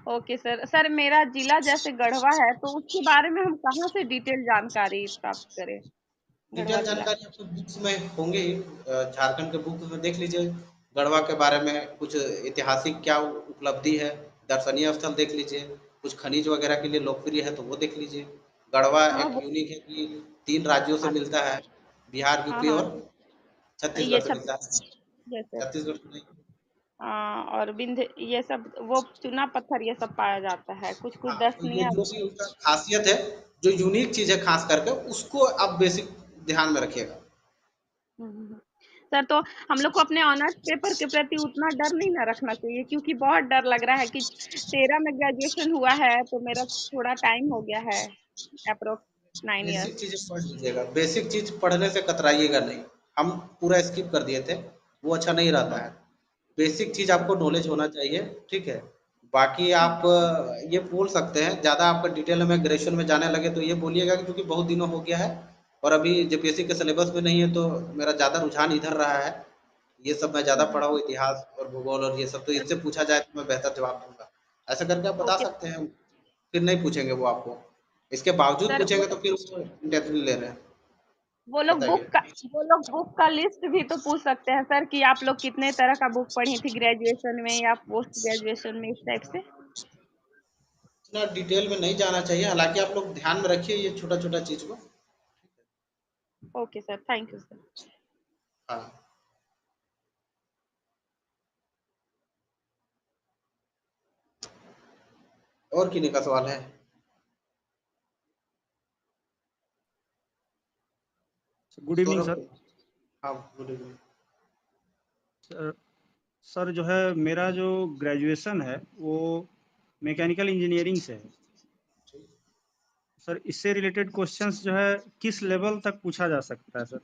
Okay sir. सर मेरा जिला जैसे गढ़वा है, तो उसके बारे में हम कहाँ से डिटेल जानकारी प्राप्त करें, गढ़वा डिटेल जिला? जानकारी आपको बुक्स में होंगे ही, झारखंड के बुक में देख लीजिए, गढ़वा के बारे में कुछ ऐतिहासिक क्या उपलब्धि है, दर्शनीय स्थल देख लीजिए, कुछ खनिज वगैरह के लिए लोकप्रिय है तो वो देख लीजिए। गढ़वा हाँ एक वो यूनिक है कि 3 राज्यों से मिलता है, बिहार, हाँ यूपी हाँ और ये छत्तीसगढ़ से मिलता है। Yes sir. छत्तीसगढ़ से नहीं। और विंध्य ये सब वो चूना पत्थर ये सब पाया जाता है, कुछ कुछ हाँ, तो ये दर्शनीय। जो भी उसका खासियत है, जो यूनिक चीज़ है खास करके, उसको आप बेसिक ध्यान में रखिएगा। हम्म। सर तो हम लोग को अपने ऑनर्स पेपर के प्रति उतना डर नहीं ना रखना चाहिए, क्योंकि बहुत डर लग रहा है कि 13 में ग्रेजुएशन हुआ है तो मेरा थोड़ा टाइम हो गया है, अप्रोक्स 9 ईयर्स। बेसिक चीज़ें पढ़ लीजिएगा, बेसिक चीज़ पढ़ने से कतराइएगा नहीं। हम पूरा स्किप कर दिए थे, वो अच्छा नहीं रहता है। बेसिक चीज़ आपको नॉलेज होना चाहिए, ठीक है। बाकी आप ये बोल सकते हैं, ज़्यादा आपका डिटेल में ग्रेजुएशन में जाने लगे तो ये बोलिएगा कि क्योंकि बहुत दिनों हो गया है और अभी जेपीएससी के सिलेबस में नहीं है, तो मेरा ज़्यादा रुझान इधर रहा है, ये सब मैं ज़्यादा पढ़ा हूँ, इतिहास और भूगोल और ये सब, तो इनसे पूछा जाए तो मैं बेहतर जवाब दूंगा। ऐसा करके आप बता ओके सकते हैं, फिर नहीं पूछेंगे वो आपको। इसके बावजूद सर। पूछेंगे तो फिर उसको इंडेफिनिटली ले रहे हैं। बताइए। वो लोग बुक का लिस्ट भी तो पूछ सकते हैं सर, कि आप लोग कितने तरह का बुक पढ़ी थी ग्रेजुएशन में या पोस्ट ग्रेजुएशन में, इस टाइप से। इतना डिटेल में नहीं जाना चाहिए, हालांकि आप लोग ध्यान में रखिए ये छोटा छोटा चीज को। Okay sir, thank you sir. हाँ, और किन्हीं का सवाल है? Good evening Saurabh sir. को। हाँ, गुड इवनिंग। सर सर जो है मेरा जो ग्रेजुएशन है वो मैकेनिकल इंजीनियरिंग से है सर। इससे रिलेटेड क्वेश्चंस जो है किस लेवल तक पूछा जा सकता है सर?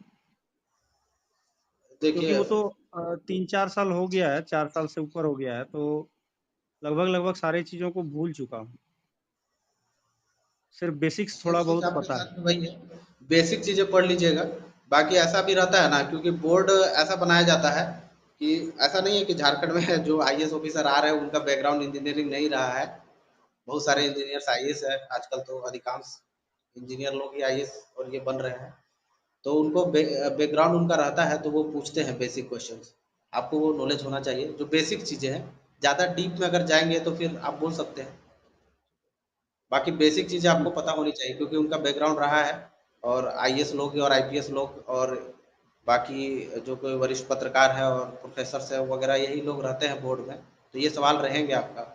क्योंकि देखिए, वो तो 3-4 साल हो गया है, 4 साल से ऊपर हो गया है, तो लगभग लगभग सारी चीज़ों को भूल चुका हूँ। सिर्फ बेसिक्स थोड़ा बेसिक चीज बहुत आपके पता साथ है। में वही है, बेसिक चीजें पढ़ लीजिएगा। बाकी ऐसा भी रहता है ना, क्योंकि बोर्ड ऐसा बनाया जाता है कि ऐसा नहीं है कि झारखंड में जो आईएएस ऑफिसर आ रहे हैं उनका बैकग्राउंड इंजीनियरिंग नहीं रहा है। बहुत सारे इंजीनियर्स आईएएस है आजकल, तो अधिकांश इंजीनियर लोग ही आईएएस और ये बन रहे हैं। तो उनको बैकग्राउंड उनका रहता है, तो वो पूछते हैं बेसिक क्वेश्चंस। आपको वो नॉलेज होना चाहिए, जो बेसिक चीज़ें हैं। ज़्यादा डीप में अगर जाएंगे तो फिर आप बोल सकते हैं। बाकी बेसिक चीज़ें आपको ठीक। पता होनी चाहिए, क्योंकि उनका बैकग्राउंड रहा है। और आईएएस लोग और आईपीएस लोग और बाकी जो कोई वरिष्ठ पत्रकार है और प्रोफेसर है वगैरह, यही लोग रहते हैं बोर्ड में, तो ये सवाल रहेंगे आपका।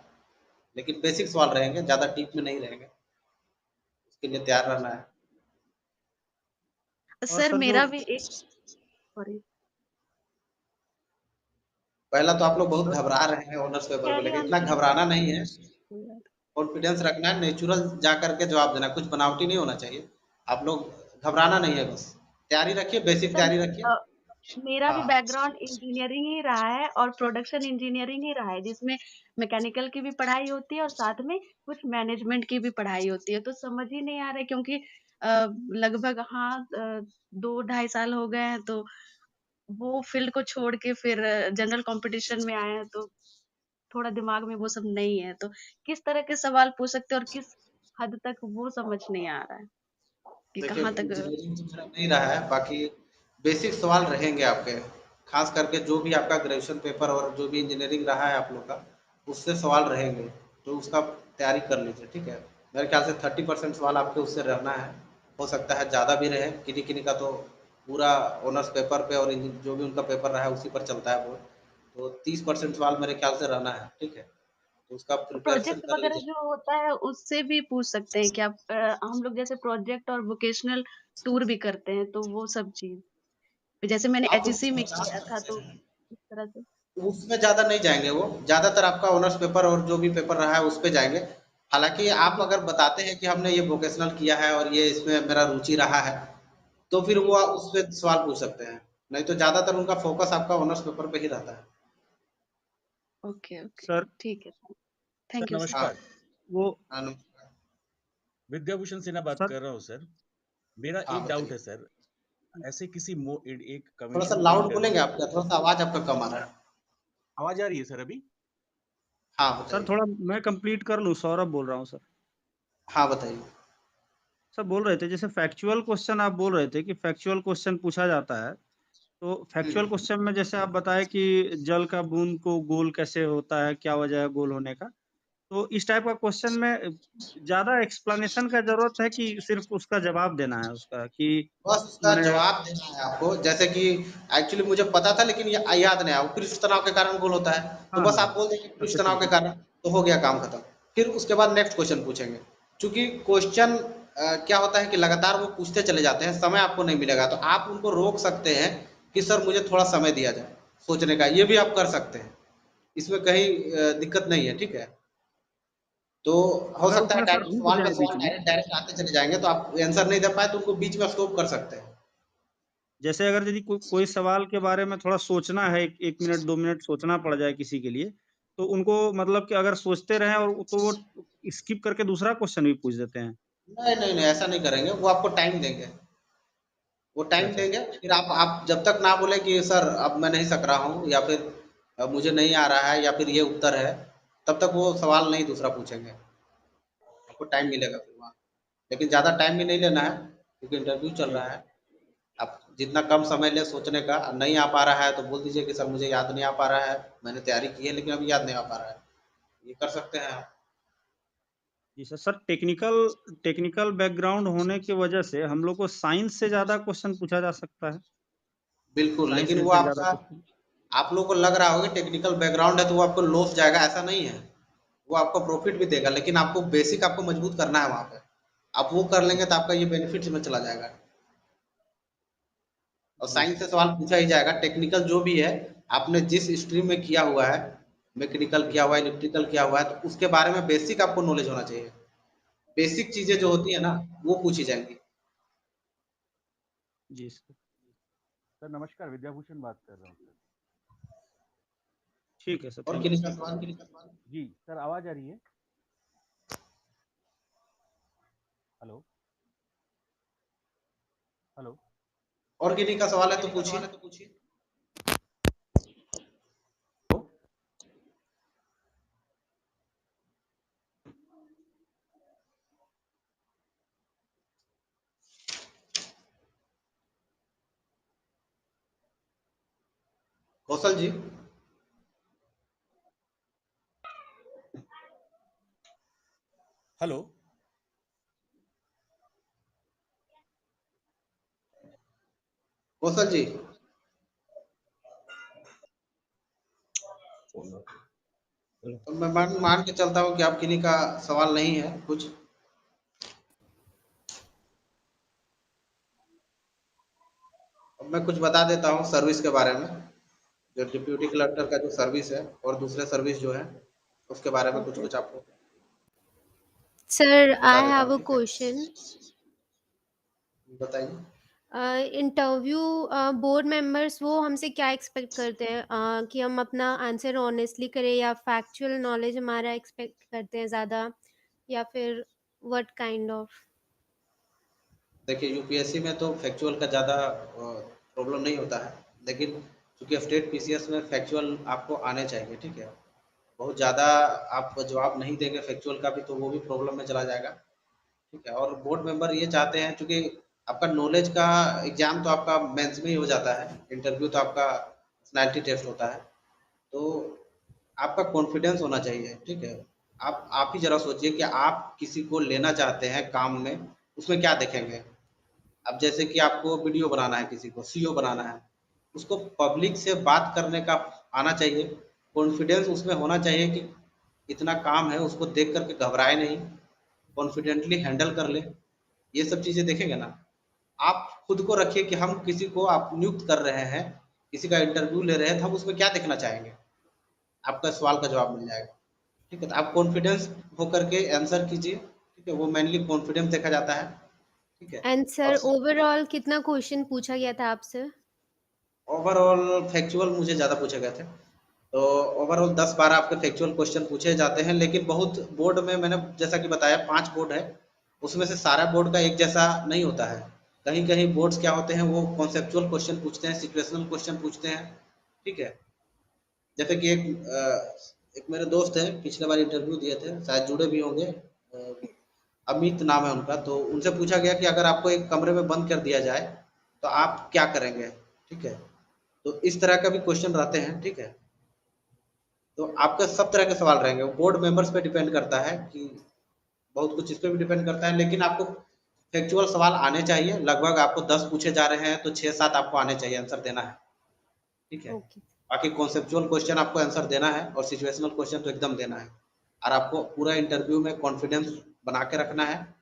लेकिन बेसिक सवाल रहेंगे, ज़्यादा डीप में नहीं रहेंगे, उसके लिए तैयार रहना है। और सर सर जो मेरा भी एक, सॉरी, पहला तो आप लोग बहुत घबरा रहे हैं ऑनर्स पेपर को कैरी लेके, ऑन इतना प्लीज। घबराना नहीं है, कॉन्फिडेंस रखना है, नेचुरल जा करके जवाब देना, कुछ बनावटी नहीं होना चाहिए। आप लोग घबराना नहीं है, बस तैयारी रखिए, बेसिक सर तैयारी रखिए। मेरा भी हाँ, बैकग्राउंड इंजीनियरिंग ही रहा है और प्रोडक्शन इंजीनियरिंग ही रहा है, जिसमें मैकेनिकल की भी पढ़ाई होती है और साथ में कुछ मैनेजमेंट की भी पढ़ाई होती है। तो समझ ही नहीं आ रहा है, क्योंकि लगभग हाँ 2 ढाई साल हो गए हैं, तो वो फील्ड को छोड़ के फिर जनरल कॉम्पिटिशन में आए हैं, तो थोड़ा दिमाग में वो सब नहीं है। तो किस तरह के सवाल पूछ सकते हैं और किस हद तक, वो समझ नहीं आ रहा है कि देखिए कहाँ तक। इंजीनियरिंग तो मेरा नहीं रहा है, बाकी बेसिक सवाल रहेंगे आपके, खास करके जो भी आपका ग्रेजुएशन पेपर और जो भी इंजीनियरिंग रहा है आप लोग का, उससे सवाल रहेंगे, तो उसका तैयारी कर लीजिए, ठीक है। मेरे ख्याल से 30% सवाल आपके उससे रहना है, हो सकता है ज़्यादा भी रहे, किन्हीं किन्हीं का तो पूरा ऑनर्स पेपर पे और जो भी उनका पेपर रहा है उसी पर चलता है बोर्ड, तो 30% सवाल मेरे ख्याल से रहना है, ठीक है, तो उसका प्रिपरेशन प्रोजेक्ट कर वगैरह लीजिए। जो होता है उससे भी पूछ सकते हैं क्या? हम लोग जैसे प्रोजेक्ट और वोकेशनल टूर भी करते हैं, तो वो सब चीज जैसे मैंने आप लोग एचईसी में बता किया था, सकते तो हैं, इस तरह से। उसमें ज़्यादा नहीं जाएँगे वो, ज़्यादातर आपका ऑनर्स पेपर और जो भी पेपर रहा है उस पे जाएँगे। हालाँकि आप जी अगर बताते हैं कि हमने ये वोकेशनल किया है और ये इसमें मेरा रुचि रहा है, तो फिर जी वो उस पे सवाल पूछ सकते हैं। नहीं तो ज़्यादातर उनका फ़ोकस आपका ऑनर्स पेपर पे ही रहता है। ओके ओके, सर ठीक है, सर थैंक यू सर। हाँ, नमस्कार। वो हाँ, नमस्कार। विद्याभूषण सिन्हा बात सर कर रहा हूँ सर। मेरा हाँ, एक डाउट बताइए। है सर। ऐसे किसी एक थोड़ा-सा कमीशन के लाउड इंटरव्यू बोलेंगे में आप क्या? थोड़ा-सा आवाज़ आपका कम आ रहा है। आवाज आ रही है सर अभी? हाँ, सर बताइए। थोड़ा मैं कंप्लीट कर लूँ, सौरभ बोल रहा हूँ सर। हाँ, बताइए। सर बोल रहे थे जैसे फैक्चुअल क्वेश्चन आप बोल रहे थे कि फैक्चुअल क्वेश्चन पूछा जाता है, तो हुँ। फैक्चुअल क्वेश्चन में जैसे आप बताए कि जल का बूंद को गोल कैसे होता है, क्या वजह है गोल होने का? तो इस टाइप का क्वेश्चन में ज़्यादा एक्सप्लेनेशन का ज़रूरत है कि सिर्फ़ उसका जवाब देना है उसका कि बस उसका माने जवाब देना है आपको, जैसे कि एक्चुअली मुझे पता था लेकिन याद नहीं आया, वो पृष्ठ तनाव के कारण गोल होता है, तो हाँ, बस हाँ। आप बोल देंगे पृष्ठ अच्छा तनाव ठीक के है। कारण, तो हो गया काम खत्म। फिर उसके बाद नेक्स्ट क्वेश्चन पूछेंगे, चूंकि क्वेश्चन क्या होता है कि लगातार वो पूछते चले जाते हैं, समय आपको नहीं मिलेगा, तो आप उनको रोक सकते हैं कि सर मुझे थोड़ा समय दिया जाए सोचने का, ये भी आप कर सकते हैं, इसमें कहीं दिक्कत नहीं है, ठीक है। तो हो अगर सकता है उसमें सर डायरेक्ट रुक सवाल पे जाए बीच सवाल में, डायरेक्ट डायरेक्ट आते चले जाएंगे, तो आप आंसर नहीं दे पाए तो उनको बीच में स्टॉप कर सकते हैं। जैसे अगर यदि कोई सवाल के बारे में थोड़ा सोचना है, 1 मिनट 2 मिनट सोचना पड़ जाए किसी के लिए, तो उनको मतलब कि अगर सोचते रहें और तो वो स्किप करके दूसरा क्वेश्चन भी पूछ देते हैं। नहीं नहीं नहीं, ऐसा नहीं करेंगे, वो आपको टाइम देंगे, वो अच्छा, टाइम अच्छा। देंगे, फिर आप जब तक ना बोले कि सर अब मैं नहीं सक रहा हूँ या फिर अब मुझे नहीं आ रहा है या फिर ये उत्तर है, तब तक वो सवाल नहीं दूसरा पूछेंगे, आपको टाइम मिलेगा फिर वहाँ। लेकिन ज़्यादा टाइम भी नहीं लेना है, क्योंकि इंटरव्यू चल जी। रहा है। आप जितना कम समय ले सोचने का, नहीं आ पा रहा है तो बोल दीजिए कि सर मुझे याद नहीं आ पा रहा है, मैंने तैयारी की है लेकिन अभी याद नहीं आ पा रहा है, ये कर सकते हैं आप। जी sir, sir technical technical background होने की वजह से हम लोग को साइंस से ज़्यादा क्वेश्चन पूछा जा सकता है। बिल्कुल, साइंस लेकिन वो रिलेटेड ज़्यादा आपका, क्वेश्चन। आप लोगों को लग रहा होगा टेक्निकल बैकग्राउंड है तो वो आपको लॉस जाएगा, ऐसा नहीं है। वो आपको प्रॉफिट भी देगा, लेकिन आपको बेसिक आपको मजबूत करना है वहाँ पे। आप वो कर लेंगे तो आपका ये बेनिफिट्स में चला जाएगा। और जी साइंस सर। से सवाल पूछा ही जाएगा, टेक्निकल जो भी है, आपने जिस स्ट्रीम में किया हुआ है, मैकेनिकल किया हुआ है, इलेक्ट्रिकल किया हुआ है, तो उसके बारे में बेसिक आपको नॉलेज होना चाहिए। बेसिक चीज़ें जो होती है ना, वो पूछी जाएँगी। जी सर। सर नमस्कार, विद्याभूषण बात कर रहा हूँ सर। ठीक है सर, और थैंक यू। किन्हीं का सवाल? जी सर, आवाज आ रही है? Hello hello. और किन्हीं का सवाल है तो पूछिए। कौशल जी? हेलो। कौशल जी? तो मैं मान मान के चलता हूँ कि आप किन्हीं का सवाल नहीं है कुछ। अब मैं कुछ बता देता हूँ सर्विस के बारे में। जो डिप्टी कलेक्टर का जो सर्विस है और दूसरे सर्विस जो है उसके बारे में Okay. कुछ आपको Sir, बता I देता have हूँ, a ठीक है? question. बताइए। इंटरव्यू बोर्ड मेंबर्स वो हमसे क्या एक्सपेक्ट करते हैं कि हम अपना आंसर ऑनेस्टली करें या फैक्चुअल नॉलेज हमारा एक्सपेक्ट करते हैं ज़्यादा या फिर व्हाट काइंड ऑफ? देखिए यूपीएससी में तो फैक्चुअल का ज़्यादा प्रॉब्लम नहीं होता है, लेकिन चूँकि स्टेट पीसीएस में फैक्चुअल आपको आने चाहिए, ठीक है? बहुत ज़्यादा आप जवाब नहीं देंगे फैक्चुअल का भी तो वो भी प्रॉब्लम में चला जाएगा, ठीक है? और बोर्ड मेंबर ये चाहते हैं, चूँकि आपका नॉलेज का एग्ज़ाम तो आपका मेंस में ही हो जाता है, इंटरव्यू तो आपका पर्सनैलिटी टेस्ट होता है, तो आपका कॉन्फिडेंस होना चाहिए, ठीक है? आप ही ज़रा सोचिए कि आप किसी को लेना चाहते हैं काम में, उसमें क्या देखेंगे? अब जैसे कि आपको वीडियो बनाना है, किसी को सीईओ बनाना है, उसको पब्लिक से बात करने का आना चाहिए, कॉन्फिडेंस उसमें होना चाहिए कि इतना काम है, उसको देख कर के घबराए नहीं, कॉन्फिडेंटली हैंडल कर ले, ये सब चीज़ें देखेंगे ना। आप खुद को रखिए कि हम किसी को आप नियुक्त कर रहे हैं, किसी का इंटरव्यू ले रहे हैं, तो हम उसमें क्या देखना चाहेंगे? आपका सवाल का जवाब मिल जाएगा, ठीक है? तो आप कॉन्फिडेंस होकर के आंसर कीजिए, ठीक है? वो मेनली कॉन्फिडेंस देखा जाता है, ठीक है? एंड और सर ओवरऑल कितना क्वेश्चन पूछा गया था आपसे? ओवरऑल फैक्चुअल मुझे ज़्यादा पूछे गए थे, तो ओवरऑल 10-12 आपके फैक्चुअल क्वेश्चन पूछे जाते हैं, लेकिन बहुत बोर्ड में मैंने जैसा कि बताया 5 बोर्ड है, उसमें से सारा बोर्ड का एक जैसा नहीं होता है। कहीं-कहीं बोर्ड्स क्या होते हैं, वो कॉन्सेप्चुअल क्वेश्चन पूछते हैं, सिचुएशनल क्वेश्चन पूछते हैं, ठीक है? जैसे कि एक मेरे दोस्त हैं, पिछले बार इंटरव्यू दिए थे, शायद जुड़े भी होंगे, अमित नाम है उनका, तो उनसे पूछा गया कि अगर आपको एक कमरे में बंद कर दिया जाए, तो आप क्या करेंगे? ठीक है? तो इस तरह का भी क्वेश्चन रहते हैं, ठीक है? तो आपका सब तरह के सवाल रहेंगे, बोर्ड मेंबर्स पे डिपेंड करता है कि बहुत कुछ इस पे भी डिपेंड करता है, लेकिन आपको फैक्चुअल सवाल आने चाहिए, लगभग आपको 10 पूछे जा रहे हैं, तो 6-7 आपको आने चाहिए, आंसर देना है, ठीक है? ओके। बाकी कॉन्सेप्चुअल क्वेश्चन आपको आंसर देना है और सिचुएशनल क्वेश्चन तो एकदम देना है, और आपको पूरा इंटरव्यू में कॉन्फिडेंस बना के रखना है।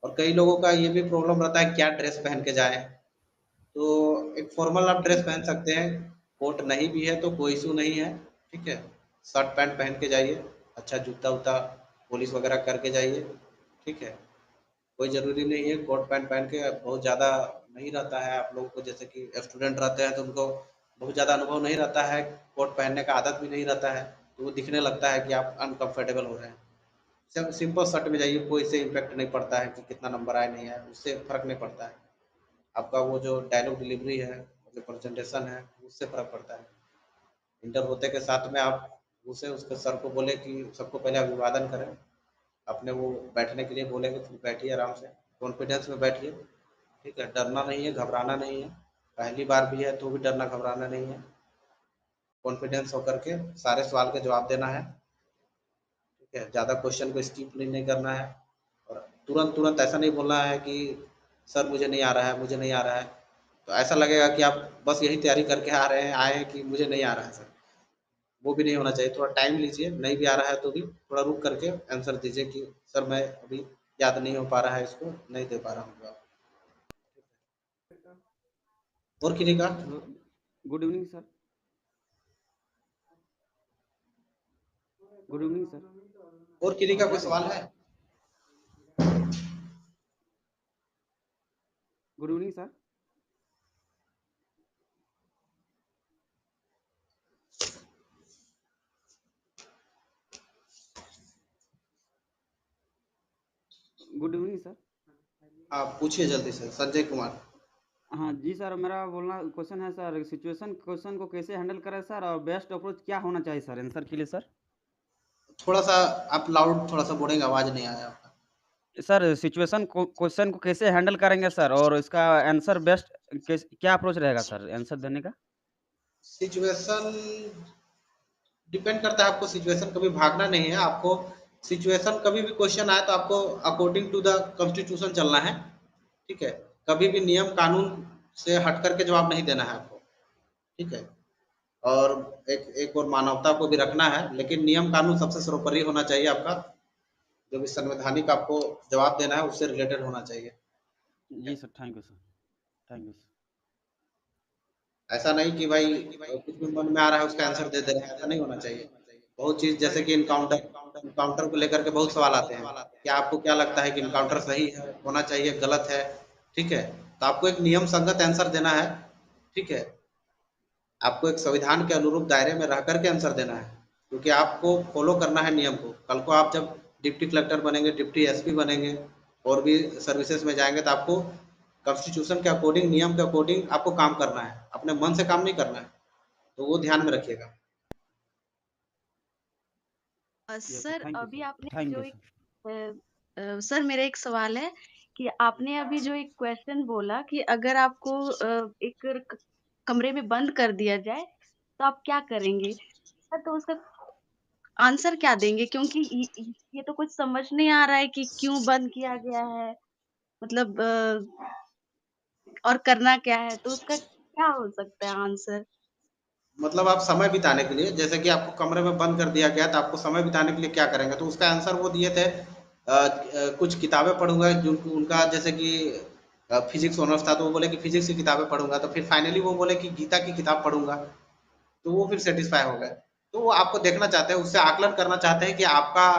और कई लोगों का ये भी प्रॉब्लम रहता है क्या ड्रेस पहन के जाएँ, तो एक फॉर्मल आप ड्रेस पहन सकते हैं, कोट नहीं भी है तो कोई इशू नहीं है, ठीक है? शर्ट पैंट पहन के जाइए, अच्छा जूता-वूता पॉलिश वगैरह करके जाइए, ठीक है? कोई ज़रूरी नहीं है कोट पैंट पहन के, बहुत ज़्यादा नहीं रहता है आप लोगों को, जैसे कि स्टूडेंट रहते हैं तो उनको बहुत ज़्यादा अनुभव नहीं रहता है, कोट पहनने का आदत भी नहीं रहता है, तो वो दिखने लगता है कि आप अनकम्फर्टेबल हो रहे हैं। सिंपल शर्ट में जाइए, कोई इससे इम्पैक्ट नहीं पड़ता है कि कितना नंबर आए नहीं आए, उससे फ़र्क नहीं पड़ता है। आपका वो जो डायलॉग डिलीवरी है, जो प्रेजेंटेशन है, उससे फ़र्क पड़ता है। इंटर होते के साथ में आप उसे उसके सर को बोले कि सबको पहले अभिवादन करें, अपने वो बैठने के लिए बोलेंगे तो बैठिए आराम से, कॉन्फिडेंस में बैठिए, ठीक है? डरना नहीं है, घबराना नहीं है, पहली बार भी है तो भी डरना घबराना नहीं है, कॉन्फिडेंस होकर के सारे सवाल के जवाब देना है, ठीक है? ज़्यादा क्वेश्चन को स्किप नहीं करना है, और तुरंत-तुरंत ऐसा नहीं बोलना है कि सर मुझे नहीं आ रहा है, मुझे नहीं आ रहा है। तो ऐसा लगेगा कि आप बस यही तैयारी करके आ रहे हैं, आए हैं कि मुझे नहीं आ रहा है सर। वो भी नहीं होना चाहिए, थोड़ा टाइम लीजिए, नहीं भी आ रहा है तो भी थोड़ा रुक करके आंसर दीजिए कि सर मैं अभी याद नहीं हो पा रहा है इसको, नहीं दे पा रहा हूँ जवाब। और किसी का? Hello, good evening sir. Good evening sir. और किसी का कोई आवाज आ सवाल रही है? Good evening sir. Good evening sir. आप पूछिए जल्दी से, संजय कुमार। हाँ जी सर, मेरा बोलना क्वेश्चन है सर, सिचुएशन क्वेश्चन को कैसे हैंडल करें सर, और बेस्ट अप्रोच क्या होना चाहिए सर आंसर के लिए सर? थोड़ा-सा आप लाउड थोड़ा-सा बोलेंगे, आवाज़ नहीं आया आपका। सर सिचुएशन क्वेश्चन को कैसे हैंडल करेंगे सर, और इसका आंसर बेस्ट क्या अप्रोच रहेगा सर आंसर देने का? सिचुएशन डिपेंड करता है, आपको सिचुएशन कभी भागना नहीं है, आपको सिचुएशन कभी भी क्वेश्चन आए तो आपको अकॉर्डिंग टू द कॉन्स्टिट्यूशन चलना है, ठीक है? कभी भी नियम कानून से हट कर के जवाब नहीं देना है आपको, ठीक है? और एक एक और मानवता को भी रखना है, लेकिन नियम कानून सबसे सर्वोपरि होना चाहिए आपका, जो भी संवैधानिक आपको जवाब देना है उससे रिलेटेड होना चाहिए, ठीक जी है? Sir, thank you sir, thank you sir. ऐसा नहीं कि भाई कुछ भी मन में आ रहा है उसका आंसर दे दे रहे हैं, ऐसा नहीं होना चाहिए। बहुत चीज़ जैसे कि इनकाउंटर को लेकर के बहुत सवाल आते हैं कि आपको क्या लगता है कि इनकाउंटर सही है, होना चाहिए, गलत है, ठीक है? तो आपको एक नियम संगत आंसर देना है, ठीक है? आपको एक संविधान के अनुरूप दायरे में रह कर के आंसर देना है, क्योंकि आपको फॉलो करना है नियम को। कल को आप जब डिप्टी कलेक्टर बनेंगे, डिप्टी एसपी बनेंगे और भी सर्विसेज में जाएँगे तो आपको कॉन्स्टिट्यूशन के अकॉर्डिंग, नियम के अकॉर्डिंग आपको काम करना है, अपने मन से काम नहीं करना है। तो वो ध्यान में रखिएगा। सर अभी आपने थैंक जो यू एक सर। सर मेरा एक सवाल है कि आपने अभी जो एक क्वेश्चन बोला कि अगर आपको एक कमरे में बंद कर दिया जाए तो आप क्या करेंगे? सर तो उसका आंसर क्या देंगे? क्योंकि ये तो कुछ समझ नहीं आ रहा है कि क्यों बंद किया गया है? मतलब और करना क्या है? तो उसका क्या हो सकता है आंसर? मतलब आप समय बिताने के लिए, जैसे कि आपको कमरे में बंद कर दिया गया तो आपको समय बिताने के लिए क्या करेंगे? तो उसका आंसर वो दिए थे कुछ किताबें पढ़ूँगा, जो उनका जैसे कि फिजिक्स ऑनर्स था तो वो बोले कि फिजिक्स की किताबें पढ़ूँगा, तो फिर फाइनली वो बोले कि गीता की किताब पढ़ूँगा, तो वो फिर सैटिस्फाई हो गए। तो वो आपको देखना चाहते हैं, उससे आकलन करना चाहते हैं कि आपका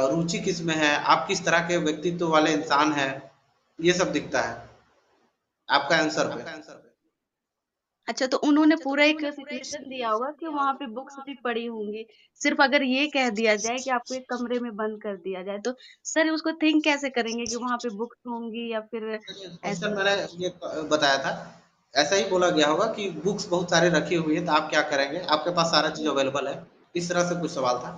रुचि किसमें है, आप किस तरह के व्यक्तित्व वाले इंसान हैं, ये सब दिखता है आपका आंसर पे। अच्छा तो उन्होंने पूरा एक सिचुएशन दिया होगा कि वहाँ पे बुक्स भी पड़ी होंगी। सिर्फ़ अगर ये कह दिया जाए कि आपको एक कमरे में बंद कर दिया जाए, तो सर उसको थिंक कैसे करेंगे कि वहाँ पे बुक्स होंगी या फिर क्वेश्चन ऐसे? मैंने ये बताया था, ऐसा ही बोला गया होगा कि बुक्स बहुत सारी रखी हुई है तो आप क्या करेंगे? आपके पास सारा चीज़ अवेलेबल है। इस तरह से कुछ सवाल था।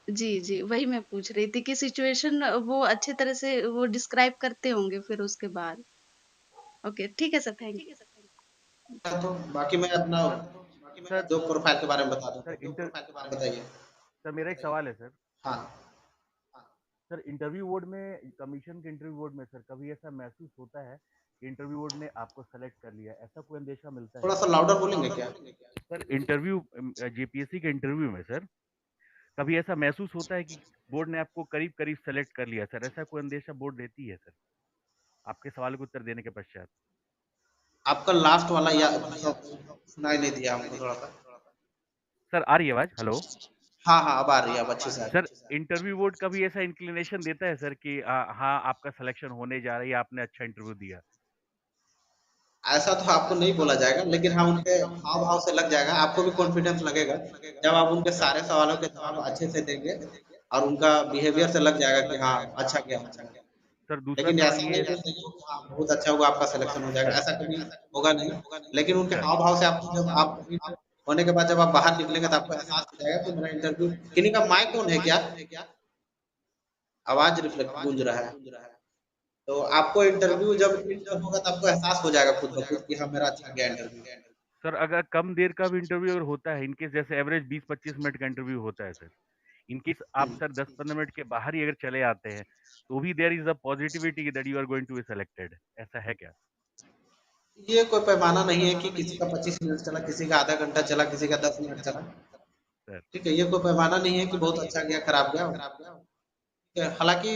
जी, जी, वही मैं पूछ रही थी कि सिचुएशन वो अच्छे तरह से वो डिस्क्राइब करते होंगे फिर उसके बाद। ओके, ठीक है सर, थैंक यू। तो बाकी मैं अपना सर जॉब प्रोफाइल के बारे में बता सर दूँ। इंटर आप बताइए। सर मेरा एक सवाल है सर। हाँ। सर इंटरव्यू बोर्ड में, कमीशन के इंटरव्यू बोर्ड में सर कभी ऐसा महसूस होता है कि इंटरव्यू बोर्ड ने आपको सेलेक्ट कर लिया, ऐसा कोई अंदेशा मिलता है? थोड़ा-सा लाउडर बोलेंगे क्या? सर इंटरव्यू जेपीएससी के इंटरव्यू में सर कभी ऐसा महसूस होता है कि बोर्ड ने आपको करीब-करीब सेलेक्ट कर लिया सर, ऐसा कोई अंदेशा बोर्ड देती है सर? आपके सवाल का उत्तर देने के पश्चात। आपका लास्ट वाला या सुनाई नहीं दिया हमको थोड़ा-सा। सर आ रही है आवाज़? हेलो? हाँ, हाँ, अब आ रही है, अब अच्छे से आ रही सर है। इंटरव्यू बोर्ड कभी ऐसा इंक्लिनेशन देता है सर कि हाँ, आपका सिलेक्शन होने जा रहा है या आपने अच्छा इंटरव्यू दिया? ऐसा तो आपको नहीं बोला जाएगा, लेकिन हाँ, उनके हाव-भाव से लग जाएगा, आपको भी कॉन्फिडेंस लगेगा। जब आप उनके अच्छा। सारे सवालों के जवाब अच्छे से देंगे और उनका बिहेवियर से लग जाएगा कि हाँ, अच्छा किया, अच्छा किया। सर दूसरा लेकिन सवाल ऐसा ये नहीं है बोल देंगे कि हाँ, बहुत अच्छा हुआ, आपका सिलेक्शन हो जाएगा, सर ऐसा कभी होगा नहीं। लेकिन उनके सर हाव-भाव से आपको जब आप फिट होने के बाद जब आप बाहर निकलेंगे तो आपको एहसास हो जाएगा कि मेरा इंटरव्यू किन्हीं का माइक ऑन है क्या? आवाज़ रिफ्लेक्ट गूंज रहा है। तो आपको इंटरव्यू जब होगा तो आपको एहसास हो जाएगा खुद ब खुद कि हाँ, मेरा अच्छा गया इंटरव्यू। सर अगर कम देर का भी इंटरव्यू अगर होता है, इन केस जैसे एवरेज 20-25 मिनट का इंटरव्यू होता है सर, इन केस आप हुँ। सर 10-15 मिनट के बाहर ही अगर चले आते हैं, तो भी there is a positivity that you are going to be selected, ऐसा है क्या? ये कोई पैमाना नहीं है कि किसी का 25 मिनट चला, किसी का आधा घंटा चला, किसी का 10 मिनट चला। सर ठीक है, ये कोई पैमाना नहीं है कि बहुत अच्छा गया, खराब गया। ठीक है, हालाँकि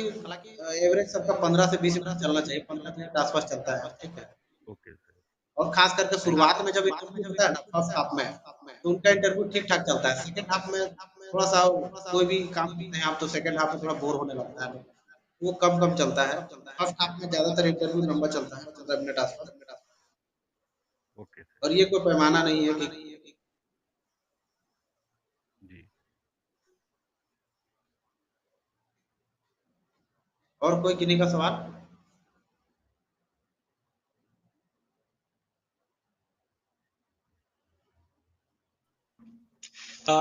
एवरेज सबका 15 से 20 मिनट चलना चाहिए, 15 मिनट आस-पास चलता है, ठीक है। ओके सर, और ख़ास करके थैंक शुरुआत में जब इंटरव्यू होता है ना फर्स्ट हाफ में, तो उनका इंटरव्यू ठीक-ठाक चलता है। सेकंड हाफ में थोड़ा-सा कोई भी काम करते हैं आप तो सेकंड हाफ में थोड़ा बोर होने लगता है, वो कम-कम चलता है। फर्स्ट हाफ में ज़्यादातर इंटरव्यू लंबा चलता है, 15 मिनट आस-पास। ओके सर, और ये कोई पैमाना नहीं है कि जी। और कोई किन्हीं का सवाल?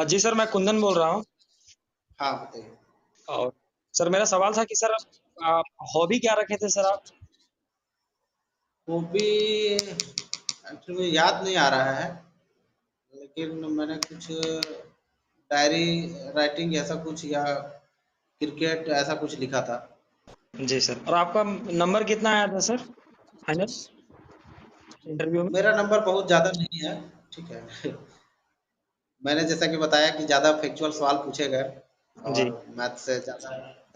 जी सर, मैं कुंदन बोल रहा हूँ। हाँ, बताइए। और सर मेरा सवाल था कि सर आप हॉबी क्या रखे थे सर आप? हॉबी एक्चुअली याद नहीं आ रहा है, लेकिन मैंने कुछ डायरी राइटिंग ऐसा कुछ या क्रिकेट ऐसा कुछ लिखा था। जी सर। और आपका नंबर कितना आया था सर फाइनल इंटरव्यू में? मेरा नंबर बहुत ज़्यादा नहीं है, ठीक है। मैंने जैसा कि बताया कि ज़्यादा फैक्चुअल सवाल पूछे गए जी। और मैथ से ज़्यादा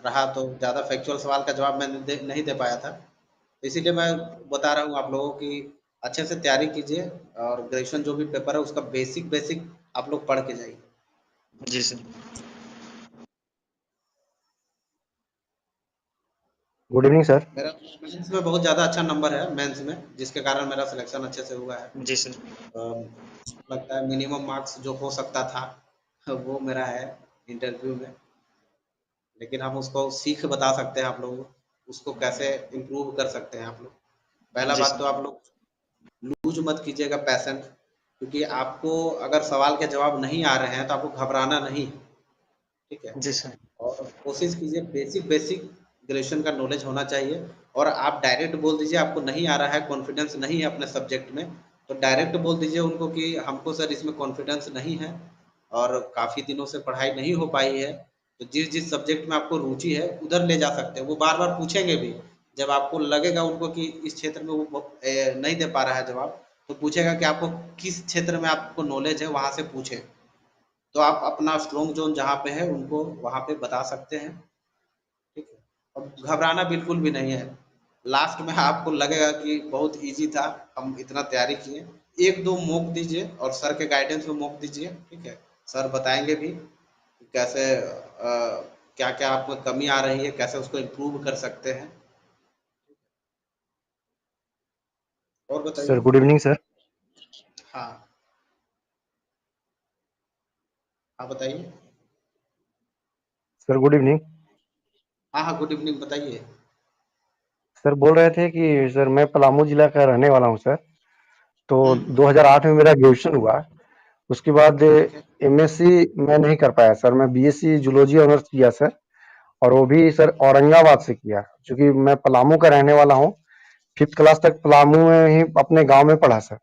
रहा तो ज़्यादा फैक्चुअल सवाल का जवाब मैं नहीं दे पाया था। इसीलिए मैं बता रहा हूँ आप लोगों की अच्छे से तैयारी कीजिए और ग्रेजुएशन जो भी पेपर है उसका बेसिक आप लोग पढ़ के जाइए। जी सर। Good evening sir. मेरा मेंस में बहुत ज़्यादा अच्छा नंबर है मेंस में, जिसके कारण मेरा सिलेक्शन अच्छे से हुआ है। जी सर। लगता है मिनिमम मार्क्स जो हो सकता था वो मेरा है इंटरव्यू में, लेकिन हम उसको सीख बता सकते हैं आप लोगों को, उसको कैसे इम्प्रूव कर सकते हैं आप लोग। पहला जी बात तो सर। आप लोग लूज मत कीजिएगा पैसेंट, क्योंकि आपको अगर सवाल के जवाब नहीं आ रहे हैं तो आपको घबराना नहीं, ठीक है। जी सर। और कोशिश कीजिए बेसिक ग्रेजुएशन का नॉलेज होना चाहिए, और आप डायरेक्ट बोल दीजिए आपको नहीं आ रहा है, कॉन्फिडेंस नहीं है अपने सब्जेक्ट में, तो डायरेक्ट बोल दीजिए उनको कि हमको सर इसमें कॉन्फिडेंस नहीं है और काफ़ी दिनों से पढ़ाई नहीं हो पाई है, तो जिस सब्जेक्ट में आपको रुचि है उधर ले जा सकते हैं। वो बार-बार पूछेंगे भी, जब आपको लगेगा उनको कि इस क्षेत्र में वो नहीं दे पा रहा है जवाब, तो पूछेगा कि आपको किस क्षेत्र में आपको नॉलेज है, वहाँ से पूछें। तो आप अपना स्ट्रॉन्ग ज़ोन जहाँ पे है उनको वहाँ पे बता सकते हैं, ठीक है। और घबराना बिल्कुल भी नहीं है। लास्ट में आपको लगेगा कि बहुत ईज़ी था, हम इतना तैयारी किए, 1-2 मॉक दीजिए और सर के गाइडेंस में मॉक दीजिए, ठीक है। सर बताएँगे भी कि कैसे क्या-क्या आपको कमी आ रही है, कैसे उसको इम्प्रूव कर सकते हैं। और सर बताइए? Good evening sir. हाँ। हाँ, बताइए? Sir good evening. हाँ, हाँ, गुड इवनिंग बताइए? सर बोल रहे थे कि सर मैं पलामू जिला का रहने वाला हूँ सर। तो हुँ, 2008 में मेरा ग्रेजुएशन हुआ। उसके बाद ठीक है। एमएससी मैं नहीं कर पाया सर। मैं बीएससी जूलॉजी ऑनर्स किया सर, और वो भी सर औरंगाबाद से किया, क्योंकि मैं पलामू का रहने वाला हूँ। 5th क्लास तक पलामू में ही अपने गाँव में पढ़ा सर।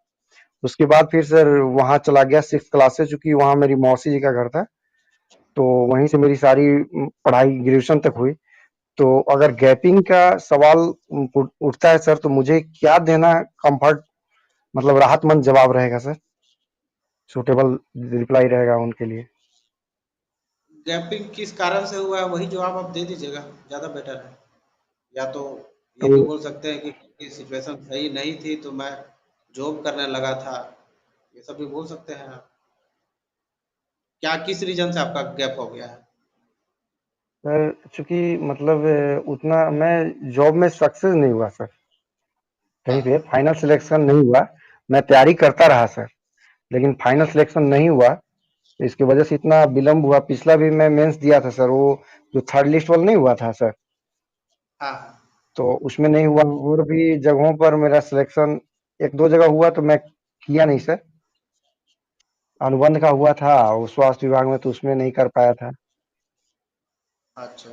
उसके बाद फिर सर वहाँ चला गया 6th क्लास से, चूँकि वहाँ मेरी मौसी जी का घर था। तो वहीं से मेरी सारी पढ़ाई ग्रेजुएशन तक हुई। तो अगर गैपिंग का सवाल उठता है सर, तो मुझे क्या देना कम्फर्ट, मतलब राहतमंद जवाब रहेगा सर? सूटेबल रिप्लाई रहेगा उनके लिए? गैपिंग किस कारण से हुआ है वही जवाब आप दे दीजिएगा, ज़्यादा बेटर है। या तो ये तो भी बोल सकते हैं कि सिचुएशन सही नहीं थी तो मैं जॉब करने लगा था, ये सब भी बोल सकते हैं आप। क्या किस रीज़न से आपका गैप हो गया है? सर चूँकि मतलब उतना मैं जॉब में सक्सेस नहीं हुआ सर, कहीं पे फाइनल सिलेक्शन नहीं हुआ। मैं तैयारी करता रहा सर, लेकिन फाइनल सिलेक्शन नहीं हुआ। इसकी वजह से इतना विलम्ब हुआ। पिछला भी मैं मेंस दिया था सर, वो जो थर्ड लिस्ट वाला नहीं हुआ था सर, हाँ, हाँ। तो उसमें नहीं हुआ। और भी जगहों पर मेरा सिलेक्शन 1-2 जगह हुआ, तो मैं किया नहीं सर। अनुबंध का हुआ था वो स्वास्थ्य विभाग में, तो उसमें नहीं कर पाया था। अच्छा।